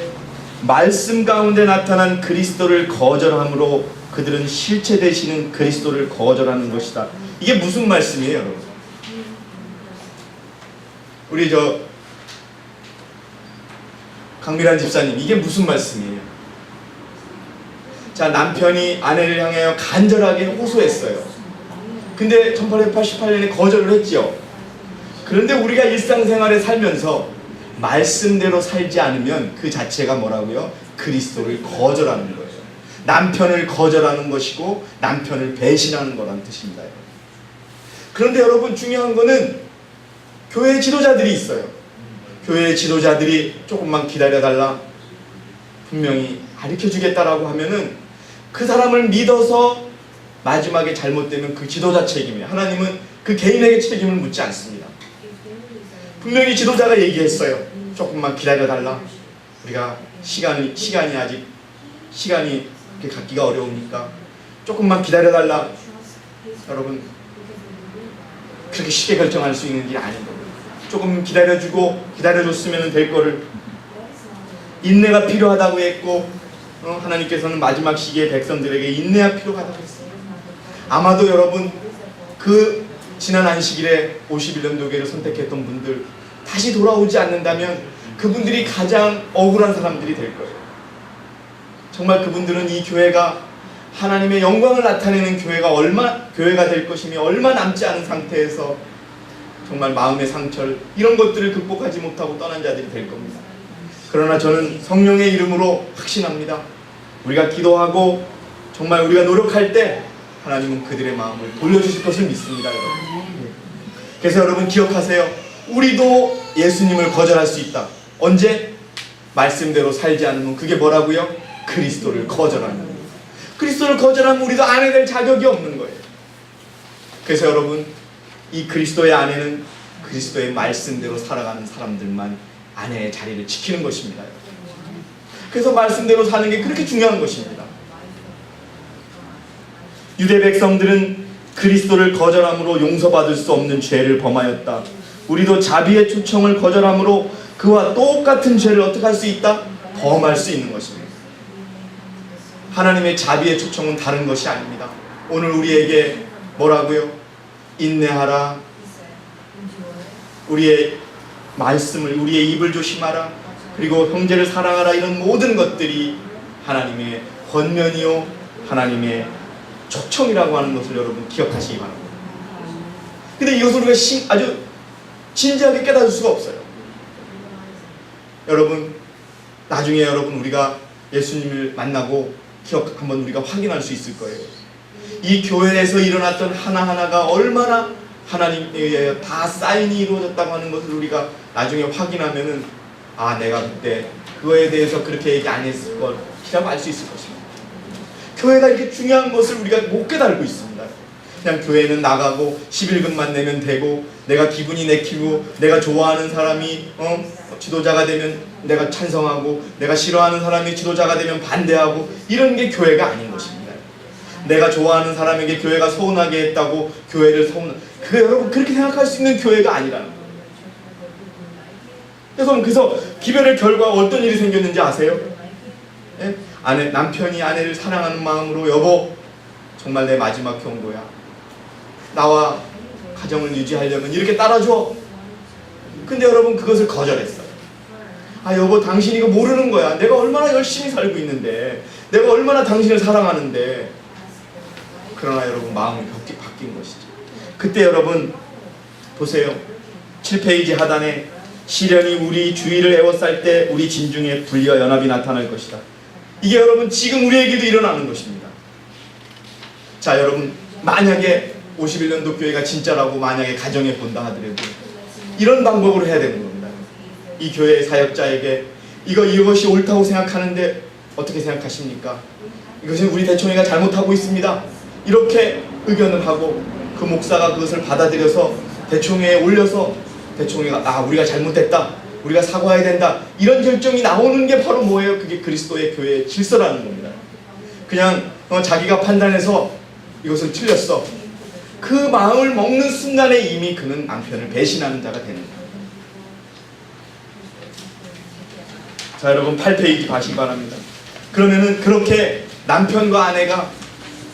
말씀 가운데 나타난 그리스도를 거절함으로 그들은 실체 되시는 그리스도를 거절하는 것이다. 이게 무슨 말씀이에요, 여러분? 우리 강미란 집사님, 이게 무슨 말씀이에요? 자, 남편이 아내를 향하여 간절하게 호소했어요. 근데 1888년에 거절을 했죠. 그런데 우리가 일상생활에 살면서 말씀대로 살지 않으면 그 자체가 뭐라고요? 그리스도를 거절하는 거예요. 남편을 거절하는 것이고 남편을 배신하는 거란 뜻입니다. 그런데 여러분, 중요한 거는 교회 지도자들이 있어요. 교회 지도자들이 조금만 기다려달라, 분명히 가르쳐주겠다라고 하면은 그 사람을 믿어서 마지막에 잘못되면 그 지도자 책임이에요. 하나님은 그 개인에게 책임을 묻지 않습니다. 분명히 지도자가 얘기했어요. 조금만 기다려달라. 우리가 시간이 아직 시간이 갖기가 어려우니까 조금만 기다려달라. 여러분, 그렇게 쉽게 결정할 수 있는 일이 아닌 겁니다. 조금 기다려줬으면 될 거를 인내가 필요하다고 했고 하나님께서는 마지막 시기에 백성들에게 인내가 필요하다고 했어요. 아마도 여러분 그 지난 안식일에 51년도 교회를 선택했던 분들 다시 돌아오지 않는다면 그분들이 가장 억울한 사람들이 될 거예요. 정말 그분들은 이 교회가 하나님의 영광을 나타내는 교회가 될 것이며 얼마 남지 않은 상태에서 정말 마음의 상처를 이런 것들을 극복하지 못하고 떠난 자들이 될 겁니다. 그러나 저는 성령의 이름으로 확신합니다. 우리가 기도하고 정말 우리가 노력할 때 하나님은 그들의 마음을 돌려주실 것을 믿습니다. 여러분. 그래서 여러분 기억하세요. 우리도 예수님을 거절할 수 있다. 언제? 말씀대로 살지 않으면 그게 뭐라고요? 그리스도를 거절하는 거예요. 그리스도를 거절하면 우리도 아내 될 자격이 없는 거예요. 그래서 여러분 이 그리스도의 아내는 그리스도의 말씀대로 살아가는 사람들만 아내의 자리를 지키는 것입니다. 그래서 말씀대로 사는 게 그렇게 중요한 것입니다. 유대 백성들은 그리스도를 거절함으로 용서받을 수 없는 죄를 범하였다. 우리도 자비의 초청을 거절함으로 그와 똑같은 죄를 어떻게 할 수 있다? 범할 수 있는 것입니다. 하나님의 자비의 초청은 다른 것이 아닙니다. 오늘 우리에게 뭐라고요? 인내하라. 우리의 말씀을, 우리의 입을 조심하라. 그리고 형제를 사랑하라. 이런 모든 것들이 하나님의 권면이요 하나님의 초청이라고 하는 것을 여러분 기억하시기 바랍니다. 근데 이것을 우리가 아주 진지하게 깨달을 수가 없어요. 여러분 나중에 여러분 우리가 예수님을 만나고 한번 우리가 확인할 수 있을 거예요. 이 교회에서 일어났던 하나하나가 얼마나 하나님에 의하여 다 사인이 이루어졌다고 하는 것을 우리가 나중에 확인하면은 아 내가 그때 그거에 대해서 그렇게 얘기 안 했을 것이라고 알 수 있을 것입니다. 교회가 이렇게 중요한 것을 우리가 못 깨달고 있습니다. 그냥 교회는 나가고 11금만 내면 되고 내가 기분이 내키고 내가 좋아하는 사람이 지도자가 되면 내가 찬성하고 내가 싫어하는 사람이 지도자가 되면 반대하고 이런 게 교회가 아닌 것입니다. 내가 좋아하는 사람에게 교회가 서운하게 했다고 교회를 그게 여러분 그렇게 생각할 수 있는 교회가 아니라는 거예요. 그래서 기별의 결과 어떤 일이 생겼는지 아세요? 예? 남편이 아내를 사랑하는 마음으로 여보 정말 내 마지막 경고야. 나와 가정을 유지하려면 이렇게 따라줘. 근데 여러분 그것을 거절했어요. 아 여보 당신 이거 모르는 거야. 내가 얼마나 열심히 살고 있는데 내가 얼마나 당신을 사랑하는데. 그러나 여러분 마음이 바뀐 것이죠. 그때 여러분 보세요. 7페이지 하단에 시련이 우리 주위를 에워쌀 때 우리 진중에 분리와 연합이 나타날 것이다. 이게 여러분 지금 우리에게도 일어나는 것입니다. 자 여러분 만약에 51년도 교회가 진짜라고 만약에 가정해 본다 하더라도 이런 방법으로 해야 되는 겁니다. 이 교회의 사역자에게 이것이 옳다고 생각하는데 어떻게 생각하십니까? 이것은 우리 대총회가 잘못하고 있습니다. 이렇게 의견을 하고 그 목사가 그것을 받아들여서 대총회에 올려서 대총회가 우리가 잘못했다. 우리가 사과해야 된다. 이런 결정이 나오는 게 바로 뭐예요? 그게 그리스도의 교회의 질서라는 겁니다. 그냥 자기가 판단해서 이것은 틀렸어. 그 마음을 먹는 순간에 이미 그는 남편을 배신하는 자가 되는 거예요. 자 여러분 8페이지 가시기 바랍니다. 그러면은 그렇게 남편과 아내가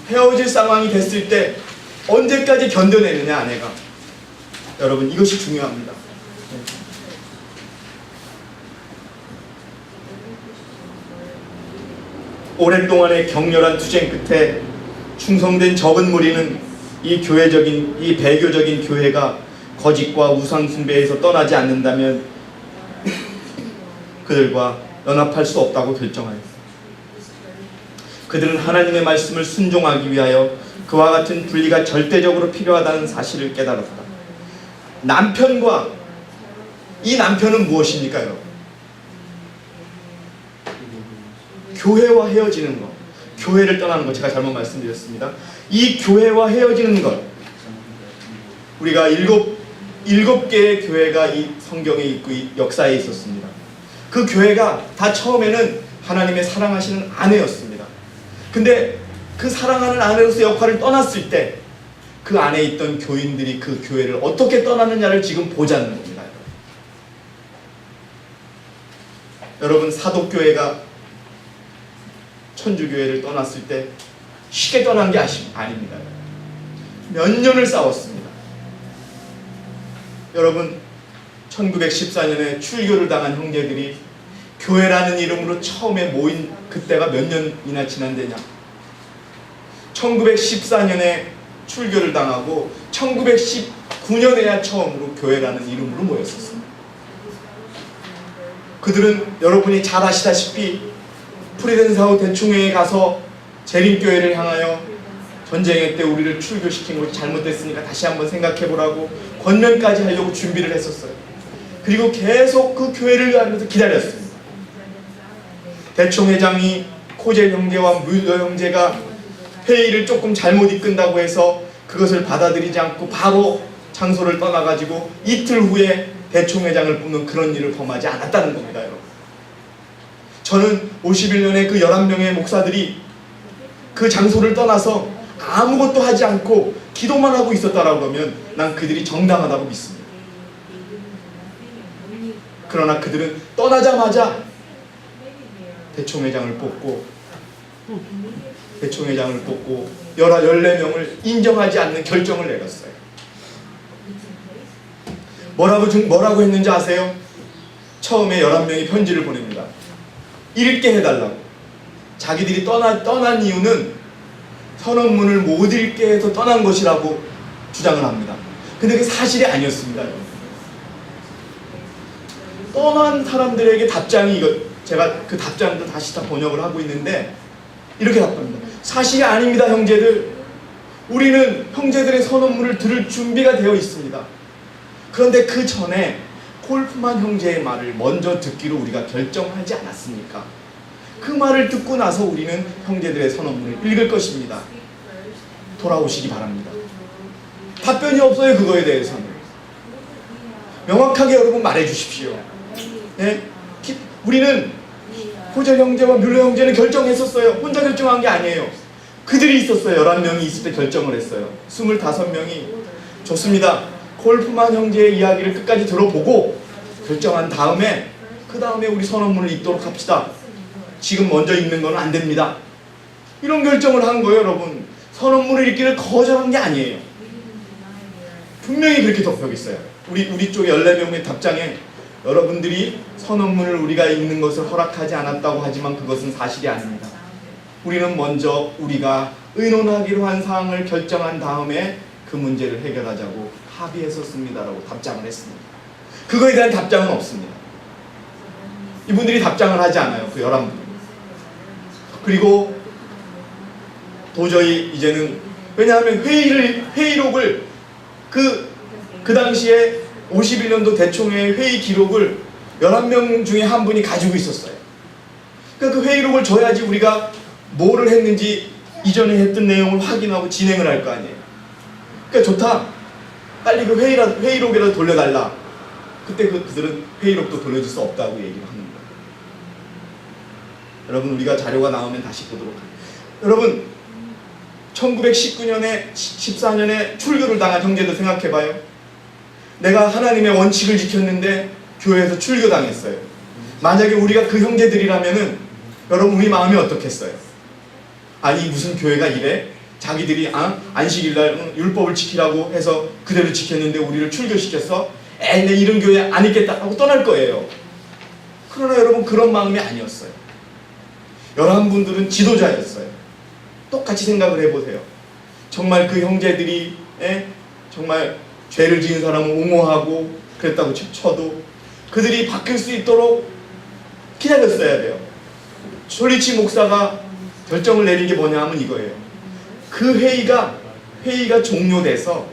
헤어질 상황이 됐을 때 언제까지 견뎌내느냐 아내가. 여러분 이것이 중요합니다. 오랫동안의 격렬한 투쟁 끝에 충성된 적은 무리는 이 배교적인 교회가 거짓과 우상 숭배에서 떠나지 않는다면 그들과 연합할 수 없다고 결정하였습니다. 그들은 하나님의 말씀을 순종하기 위하여 그와 같은 분리가 절대적으로 필요하다는 사실을 깨달았다. 이 남편은 무엇입니까 여러분? 교회와 헤어지는 것, 교회를 떠나는 것, 제가 잘못 말씀드렸습니다. 이 교회와 헤어지는 것, 우리가 일곱 개의 교회가 이 성경에 있고 이 역사에 있었습니다. 그 교회가 다 처음에는 하나님의 사랑하시는 아내였습니다. 근데 그 사랑하는 아내로서 역할을 떠났을 때 그 안에 있던 교인들이 그 교회를 어떻게 떠나느냐를 지금 보자는 겁니다. 여러분, 사도교회가 천주교회를 떠났을 때 쉽게 떠난 게 아닙니다. 몇 년을 싸웠습니다. 여러분, 1914년에 출교를 당한 형제들이 교회라는 이름으로 처음에 모인 그때가 몇 년이나 지난 데냐? 1914년에 출교를 당하고 1919년에야 처음으로 교회라는 이름으로 모였었습니다. 그들은 여러분이 잘 아시다시피 프리덴사우 대총회에 가서 재림교회를 향하여 전쟁의 때 우리를 출교시킨 것이 잘못됐으니까 다시 한번 생각해보라고 권면까지 하려고 준비를 했었어요. 그리고 계속 그 교회를 위하면서 기다렸습니다. 대총회장이 코젤 형제와 뮬러 형제가 회의를 조금 잘못 이끈다고 해서 그것을 받아들이지 않고 바로 장소를 떠나가지고 이틀 후에 대총회장을 뽑는 그런 일을 범하지 않았다는 겁니다, 여러분. 저는 51년에 그 11명의 목사들이 그 장소를 떠나서 아무것도 하지 않고 기도만 하고 있었다라고 하면 난 그들이 정당하다고 믿습니다. 그러나 그들은 떠나자마자 대총회장을 뽑고 14명을 인정하지 않는 결정을 내렸어요. 뭐라고 했는지 아세요? 처음에 11명이 편지를 보냅니다. 읽게 해달라고. 자기들이 떠난 이유는 선언문을 못 읽게 해서 떠난 것이라고 주장을 합니다. 근데 그게 사실이 아니었습니다. 떠난 사람들에게 답장이 이거, 제가 그 답장도 다시 다 번역을 하고 있는데 이렇게 답합니다. 사실이 아닙니다, 형제들. 우리는 형제들의 선언문을 들을 준비가 되어 있습니다. 그런데 그 전에 콜프만 형제의 말을 먼저 듣기로 우리가 결정하지 않았습니까? 그 말을 듣고 나서 우리는 형제들의 선언문을 읽을 것입니다. 돌아오시기 바랍니다. 답변이 없어요, 그거에 대해서는. 명확하게 여러분 말해 주십시오. 네? 우리는 호젤 형제와 뮬러 형제는 결정했었어요. 혼자 결정한 게 아니에요. 그들이 있었어요. 11명이 있을 때 결정을 했어요. 25명이 좋습니다. 콜프만 형제의 이야기를 끝까지 들어보고 결정한 다음에 그 다음에 우리 선언문을 읽도록 합시다. 지금 먼저 읽는 건 안 됩니다. 이런 결정을 한 거예요, 여러분. 선언문을 읽기를 거절한 게 아니에요. 분명히 그렇게 덮여 있어요. 우리 쪽에 14명의 답장에 여러분들이 선언문을 우리가 읽는 것을 허락하지 않았다고 하지만 그것은 사실이 아닙니다. 우리는 먼저 우리가 의논하기로 한 사항을 결정한 다음에 그 문제를 해결하자고 합의했었습니다라고 답장을 했습니다. 그거에 대한 답장은 없습니다. 이분들이 답장을 하지 않아요. 그 11분. 그리고 도저히 이제는, 왜냐하면 회의록을 그 당시에 51년도 대총회 회의 기록을 11명 중에 한 분이 가지고 있었어요. 그러니까 그 회의록을 줘야지 우리가 뭐를 했는지 이전에 했던 내용을 확인하고 진행을 할 거 아니에요. 그러니까 좋다. 빨리 그 회의록이라도 돌려달라. 그때 그들은 회의록도 돌려줄 수 없다고 얘기를 하는 거예요. 여러분, 우리가 자료가 나오면 다시 보도록 할게요. 여러분, 1919년에 14년에 출교를 당한 형제들 생각해봐요. 내가 하나님의 원칙을 지켰는데 교회에서 출교당했어요. 만약에 우리가 그 형제들이라면은 여러분, 우리 마음이 어떻겠어요? 아니, 무슨 교회가 이래? 자기들이 안식일날 율법을 지키라고 해서 그대로 지켰는데 우리를 출교시켰어? 내 이런 교회 안 있겠다 하고 떠날 거예요. 그러나 여러분, 그런 마음이 아니었어요. 11분들은 지도자였어요. 똑같이 생각을 해보세요. 정말 그 형제들이 정말 죄를 지은 사람을 옹호하고 그랬다고 쳐도 그들이 바뀔 수 있도록 기다렸어야 돼요. 솔리치 목사가 결정을 내린 게 뭐냐 하면 이거예요. 그 회의가 종료돼서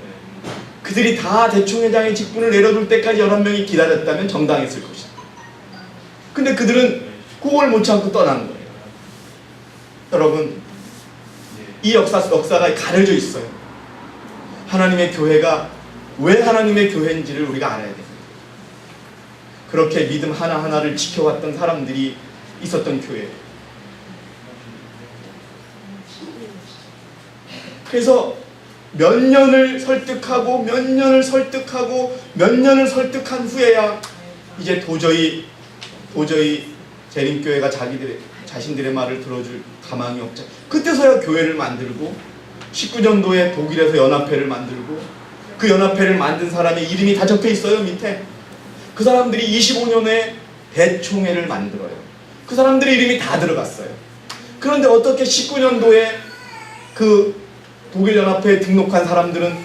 그들이 다 대총회장의 직분을 내려둘 때까지 11명이 기다렸다면 정당했을 것이다. 근데 그들은 그걸 못 참고 떠난 거예요. 여러분, 이 역사가 가려져 있어요. 하나님의 교회가 왜 하나님의 교회인지를 우리가 알아야 됩니다. 그렇게 믿음 하나하나를 지켜왔던 사람들이 있었던 교회예요. 그래서 몇 년을 설득하고 몇 년을 설득한 후에야 이제 도저히 재림교회가 자신들의 말을 들어줄 가망이 없자. 그때서야 교회를 만들고 19년도에 독일에서 연합회를 만들고 그 연합회를 만든 사람의 이름이 다 적혀 있어요, 밑에. 그 사람들이 25년에 대총회를 만들어요. 그 사람들의 이름이 다 들어갔어요. 그런데 어떻게 19년도에 그 독일 연합회에 등록한 사람들은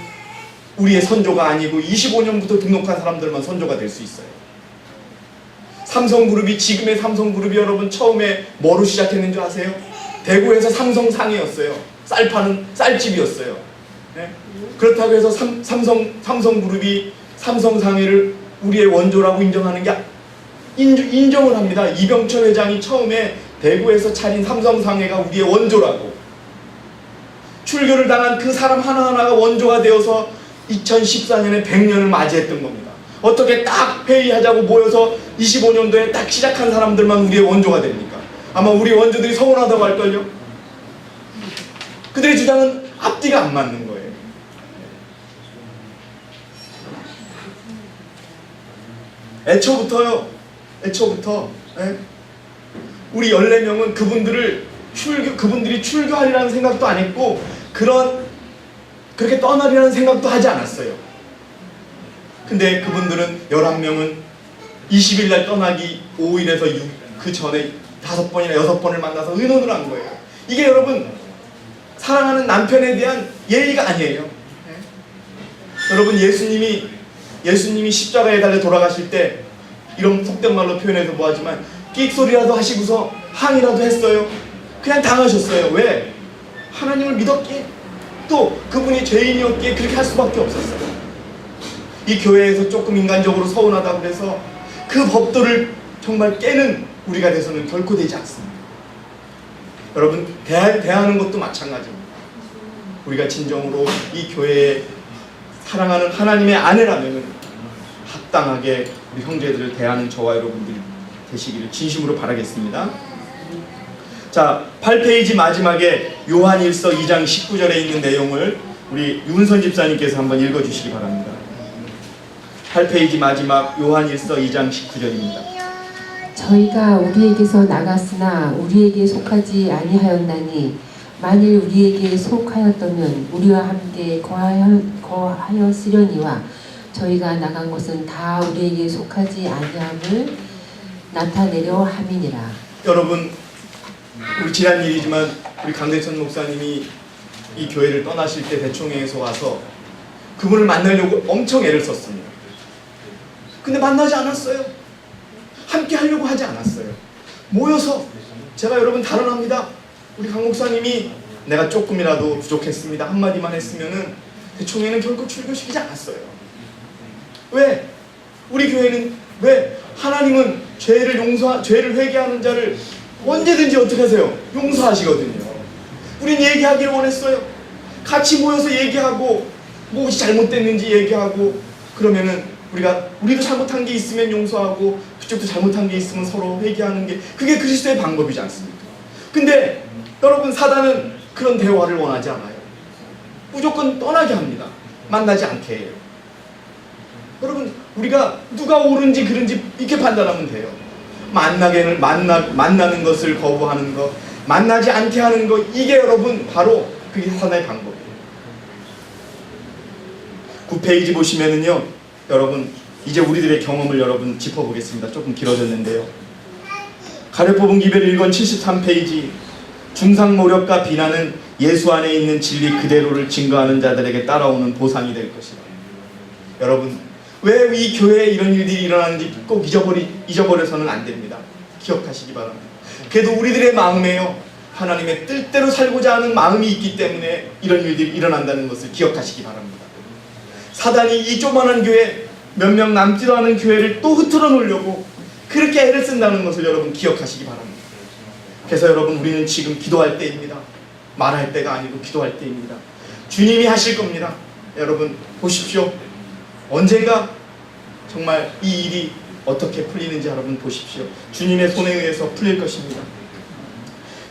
우리의 선조가 아니고 25년부터 등록한 사람들만 선조가 될 수 있어요. 삼성그룹이, 지금의 삼성그룹이 여러분 처음에 뭐로 시작했는 줄 아세요? 대구에서 삼성상이었어요. 쌀 파는 쌀집이었어요. 네? 그렇다고 해서 삼성그룹이 삼성상해를 우리의 원조라고 인정하는 게 인정을 합니다. 이병철 회장이 처음에 대구에서 차린 삼성상해가 우리의 원조라고. 출교를 당한 그 사람 하나하나가 원조가 되어서 2014년에 100년을 맞이했던 겁니다. 어떻게 딱 회의하자고 모여서 25년도에 딱 시작한 사람들만 우리의 원조가 됩니까? 아마 우리 원조들이 서운하다고 할걸요? 그들의 주장은 앞뒤가 안 맞는 거예요. 애초부터 예? 우리 14명은 그분들이 출교하리라는 생각도 안 했고 그렇게 떠나리라는 생각도 하지 않았어요. 근데 그분들은 11명은 20일 날 떠나기 5일에서 6, 그 전에 5번이나 6번을 만나서 의논을 한 거예요. 이게 여러분 사랑하는 남편에 대한 예의가 아니에요. 여러분 예수님이 십자가에 달려 돌아가실 때 이런 속된 말로 표현해서 뭐하지만 끽소리라도 하시고서 항의라도 했어요. 그냥 당하셨어요. 왜? 하나님을 믿었기에, 또 그분이 죄인이었기에 그렇게 할 수밖에 없었어요. 이 교회에서 조금 인간적으로 서운하다고 해서 그 법도를 정말 깨는 우리가 돼서는 결코 되지 않습니다. 여러분 대하는 것도 마찬가지입니다. 우리가 진정으로 이 교회에 사랑하는 하나님의 아내라면 합당하게 우리 형제들을 대하는 저와 여러분들이 되시기를 진심으로 바라겠습니다. 자, 8페이지 마지막에 요한일서 2장 19절에 있는 내용을 우리 윤선 집사님께서 한번 읽어주시기 바랍니다. 8페이지 마지막 요한일서 2장 19절입니다. 저희가 우리에게서 나갔으나 우리에게 속하지 아니하였나니 만일 우리에게 속하였다면 우리와 함께 거하였으려니와 저희가 나간 것은 다 우리에게 속하지 아니함을 나타내려 함이니라. 여러분, 우리 지난 일이지만 우리 강대천 목사님이 이 교회를 떠나실 때 대총회에서 와서 그분을 만나려고 엄청 애를 썼습니다. 근데 만나지 않았어요. 함께 하려고 하지 않았어요. 모여서, 제가 여러분 단언합니다. 우리 강 목사님이 내가 조금이라도 부족했습니다 한마디만 했으면은 대총회는 결코 출교시키지 않았어요. 왜? 우리 교회는 왜? 하나님은 죄를 회개하는 자를 언제든지 어떻게 하세요? 용서하시거든요. 우린 얘기하기를 원했어요. 같이 모여서 얘기하고 무엇이 잘못됐는지 얘기하고, 그러면은 우리도 잘못한 게 있으면 용서하고 그쪽도 잘못한 게 있으면 서로 회개하는 게, 그게 그리스도의 방법이지 않습니까? 근데 여러분, 사단은 그런 대화를 원하지 않아요. 무조건 떠나게 합니다. 만나지 않게 해요. 여러분, 우리가 누가 옳은지 그른지 이렇게 판단하면 돼요. 만나는 것을 거부하는 것, 만나지 않게 하는 것, 이게 여러분 바로 그게 사단의 방법이에요. 9페이지 보시면은요, 여러분 이제 우리들의 경험을 여러분 짚어보겠습니다. 조금 길어졌는데요. 가려뽑은 기별 1권 73페이지, 중상 모략과 비난은 예수 안에 있는 진리 그대로를 증거하는 자들에게 따라오는 보상이 될 것이다. 여러분, 왜 이 교회에 이런 일들이 일어나는지 꼭 잊어버려서는 안 됩니다. 기억하시기 바랍니다. 그래도 우리들의 마음에요, 하나님의 뜻대로 살고자 하는 마음이 있기 때문에 이런 일들이 일어난다는 것을 기억하시기 바랍니다. 사단이 이 조그만한 교회, 몇 명 남지도 않은 교회를 또 흐트러 놓으려고 그렇게 애를 쓴다는 것을 여러분 기억하시기 바랍니다. 그래서 여러분, 우리는 지금 기도할 때입니다. 말할 때가 아니고 기도할 때입니다. 주님이 하실 겁니다. 여러분 보십시오. 언젠가 정말 이 일이 어떻게 풀리는지 여러분 보십시오. 주님의 손에 의해서 풀릴 것입니다.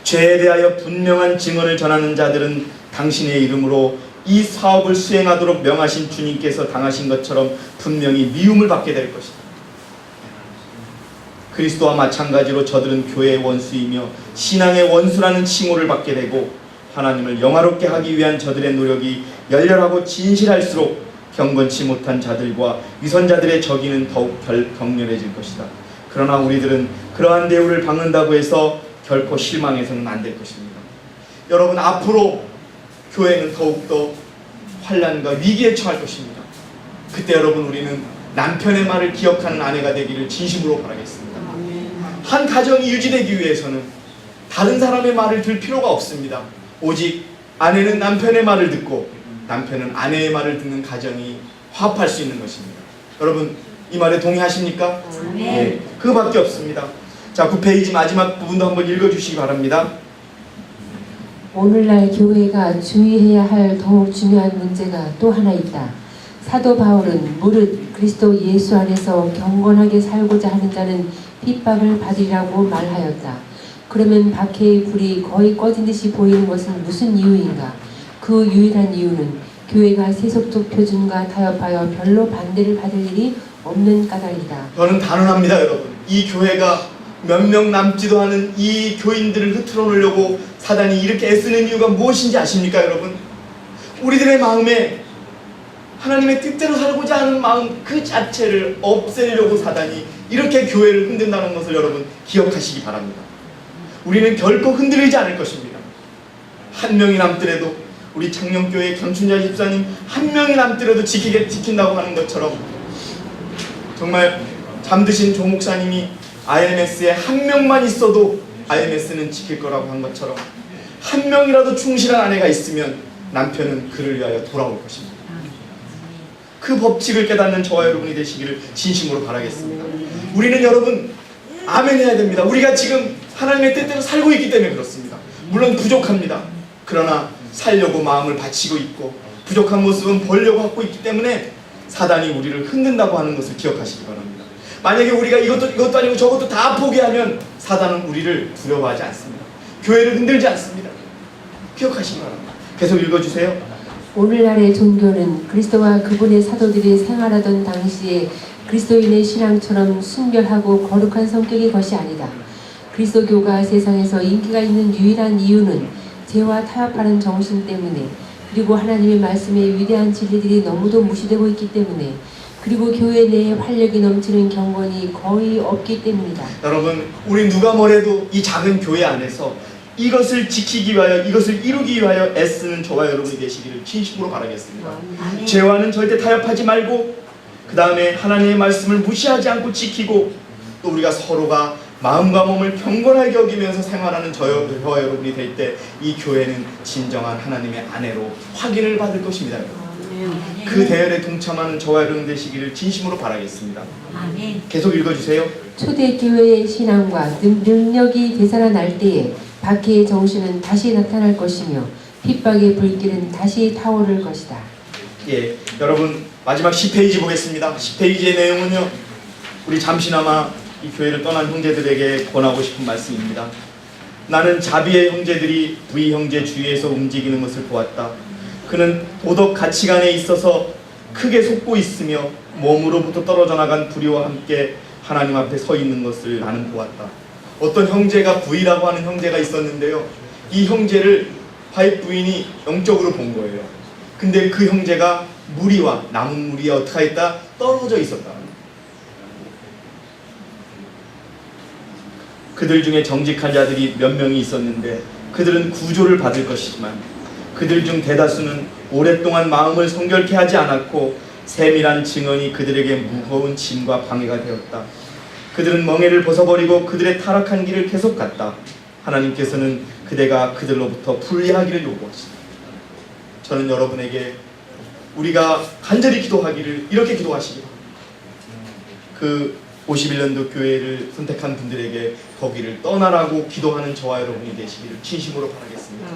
죄에 대하여 분명한 증언을 전하는 자들은 당신의 이름으로 이 사업을 수행하도록 명하신 주님께서 당하신 것처럼 분명히 미움을 받게 될 것입니다. 그리스도와 마찬가지로 저들은 교회의 원수이며 신앙의 원수라는 칭호를 받게 되고 하나님을 영화롭게 하기 위한 저들의 노력이 열렬하고 진실할수록 경건치 못한 자들과 위선자들의 적이는 더욱 격렬해질 것이다. 그러나 우리들은 그러한 대우를 받는다고 해서 결코 실망해서는 안 될 것입니다. 여러분, 앞으로 교회는 더욱더 환난과 위기에 처할 것입니다. 그때 여러분, 우리는 남편의 말을 기억하는 아내가 되기를 진심으로 바라겠습니다. 한 가정이 유지되기 위해서는 다른 사람의 말을 들 필요가 없습니다. 오직 아내는 남편의 말을 듣고 남편은 아내의 말을 듣는 가정이 화합할 수 있는 것입니다. 여러분, 이 말에 동의하십니까? 네, 그거밖에 없습니다. 자, 9페이지 마지막 부분도 한번 읽어주시기 바랍니다. 오늘날 교회가 주의해야 할 더욱 중요한 문제가 또 하나 있다. 사도 바울은 무릇 그리스도 예수 안에서 경건하게 살고자 하는 자는 핍박을 받으리라고 말하였다. 그러면 박해의 불이 거의 꺼진 듯이 보이는 것은 무슨 이유인가? 그 유일한 이유는 교회가 세속적 표준과 타협하여 별로 반대를 받을 일이 없는 까닭이다. 저는 단언합니다, 여러분. 이 교회가 몇 명 남지도 않은 이 교인들을 흐트러 놓으려고 사단이 이렇게 애쓰는 이유가 무엇인지 아십니까, 여러분? 우리들의 마음에 하나님의 뜻대로 살고자 하는 마음 그 자체를 없애려고 사단이 이렇게 교회를 흔든다는 것을 여러분 기억하시기 바랍니다. 우리는 결코 흔들리지 않을 것입니다. 한 명이 남더라도, 우리 창녕교회 강춘자 집사님 한 명이 남더라도 지킨다고 하는 것처럼, 정말 잠드신 조 목사님이 IMS에 한 명만 있어도 IMS는 지킬 거라고 한 것처럼, 한 명이라도 충실한 아내가 있으면 남편은 그를 위하여 돌아올 것입니다. 그 법칙을 깨닫는 저와 여러분이 되시기를 진심으로 바라겠습니다. 우리는 여러분 아멘 해야 됩니다. 우리가 지금 하나님의 뜻대로 살고 있기 때문에 그렇습니다. 물론 부족합니다. 그러나 살려고 마음을 바치고 있고 부족한 모습은 벌려고 하고 있기 때문에 사단이 우리를 흔든다고 하는 것을 기억하시기 바랍니다. 만약에 우리가 이것도 아니고 저것도 다 포기하면 사단은 우리를 두려워하지 않습니다. 교회를 흔들지 않습니다. 기억하시기 바랍니다. 계속 읽어주세요. 오늘날의 종교는 그리스도와 그분의 사도들이 생활하던 당시에 그리스도인의 신앙처럼 순결하고 거룩한 성격의 것이 아니다. 그리스도교가 세상에서 인기가 있는 유일한 이유는 죄와 타협하는 정신 때문에, 그리고 하나님의 말씀의 위대한 진리들이 너무도 무시되고 있기 때문에, 그리고 교회 내에 활력이 넘치는 경건이 거의 없기 때문이다. 여러분, 우리 누가 뭐래도 이 작은 교회 안에서 이것을 지키기 위하여, 이것을 이루기 위하여 애쓰는 저와 여러분이 되시기를 진심으로 바라겠습니다. 죄와는 절대 타협하지 말고, 그 다음에 하나님의 말씀을 무시하지 않고 지키고, 또 우리가 서로가 마음과 몸을 경건하게 여기면서 생활하는 저와 여러분이 될 때 이 교회는 진정한 하나님의 아내로 확인을 받을 것입니다. 그 대열에 동참하는 저와 여러분 되시기를 진심으로 바라겠습니다. 계속 읽어주세요. 초대교회의 신앙과 능력이 되살아날 때에 박해의 정신은 다시 나타날 것이며 핍박의 불길은 다시 타오를 것이다. 예, 여러분 마지막 10페이지 보겠습니다. 10페이지의 내용은요, 우리 잠시나마 이 교회를 떠난 형제들에게 권하고 싶은 말씀입니다. 나는 자비의 형제들이 위 형제 주위에서 움직이는 것을 보았다. 그는 도덕 가치관에 있어서 크게 속고 있으며 몸으로부터 떨어져 나간 불의와 함께 하나님 앞에 서 있는 것을 나는 보았다. 어떤 형제가 부이라고 하는 형제가 있었는데요, 이 형제를 화입 부인이 영적으로 본 거예요. 근데 그 형제가 무리와 남은 무리에 어떻게 했다? 떨어져 있었다. 그들 중에 정직한 자들이 몇 명이 있었는데 그들은 구조를 받을 것이지만 그들 중 대다수는 오랫동안 마음을 성결케 하지 않았고 세밀한 증언이 그들에게 무거운 짐과 방해가 되었다. 그들은 멍에를 벗어버리고 그들의 타락한 길을 계속 갔다. 하나님께서는 그대가 그들로부터 분리하기를 요구하시다. 저는 여러분에게 우리가 간절히 기도하기를 이렇게 기도하시기 바랍니다. 그 51년도 교회를 선택한 분들에게 거기를 떠나라고 기도하는 저와 여러분이 되시기를 진심으로 바라겠습니다.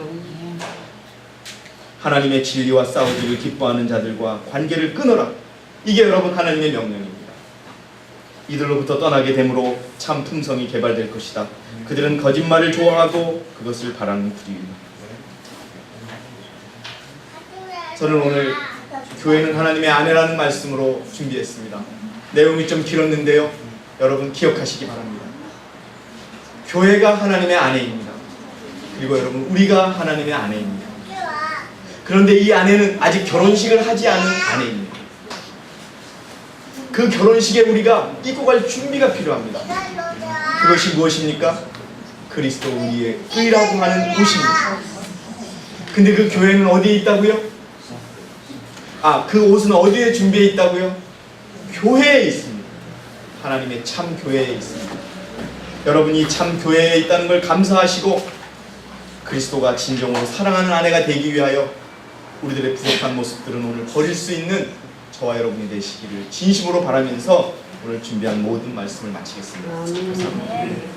하나님의 진리와 싸우기를 기뻐하는 자들과 관계를 끊어라. 이게 여러분 하나님의 명령입니다. 이들로부터 떠나게 되므로 참 품성이 개발될 것이다. 그들은 거짓말을 좋아하고 그것을 바라는 불의입니다. 저는 오늘 교회는 하나님의 아내라는 말씀으로 준비했습니다. 내용이 좀 길었는데요, 여러분 기억하시기 바랍니다. 교회가 하나님의 아내입니다. 그리고 여러분, 우리가 하나님의 아내입니다. 그런데 이 아내는 아직 결혼식을 하지 않은 아내입니다. 그 결혼식에 우리가 입고 갈 준비가 필요합니다. 그것이 무엇입니까? 그리스도 우리의 의라고 하는 옷입니다. 근데 그 교회는 어디에 있다고요? 그 옷은 어디에 준비해 있다고요? 교회에 있습니다. 하나님의 참 교회에 있습니다. 여러분이 참 교회에 있다는 걸 감사하시고 그리스도가 진정으로 사랑하는 아내가 되기 위하여 우리들의 부족한 모습들은 오늘 버릴 수 있는 저와 여러분이 되시기를 진심으로 바라면서 오늘 준비한 모든 말씀을 마치겠습니다. 감사합니다.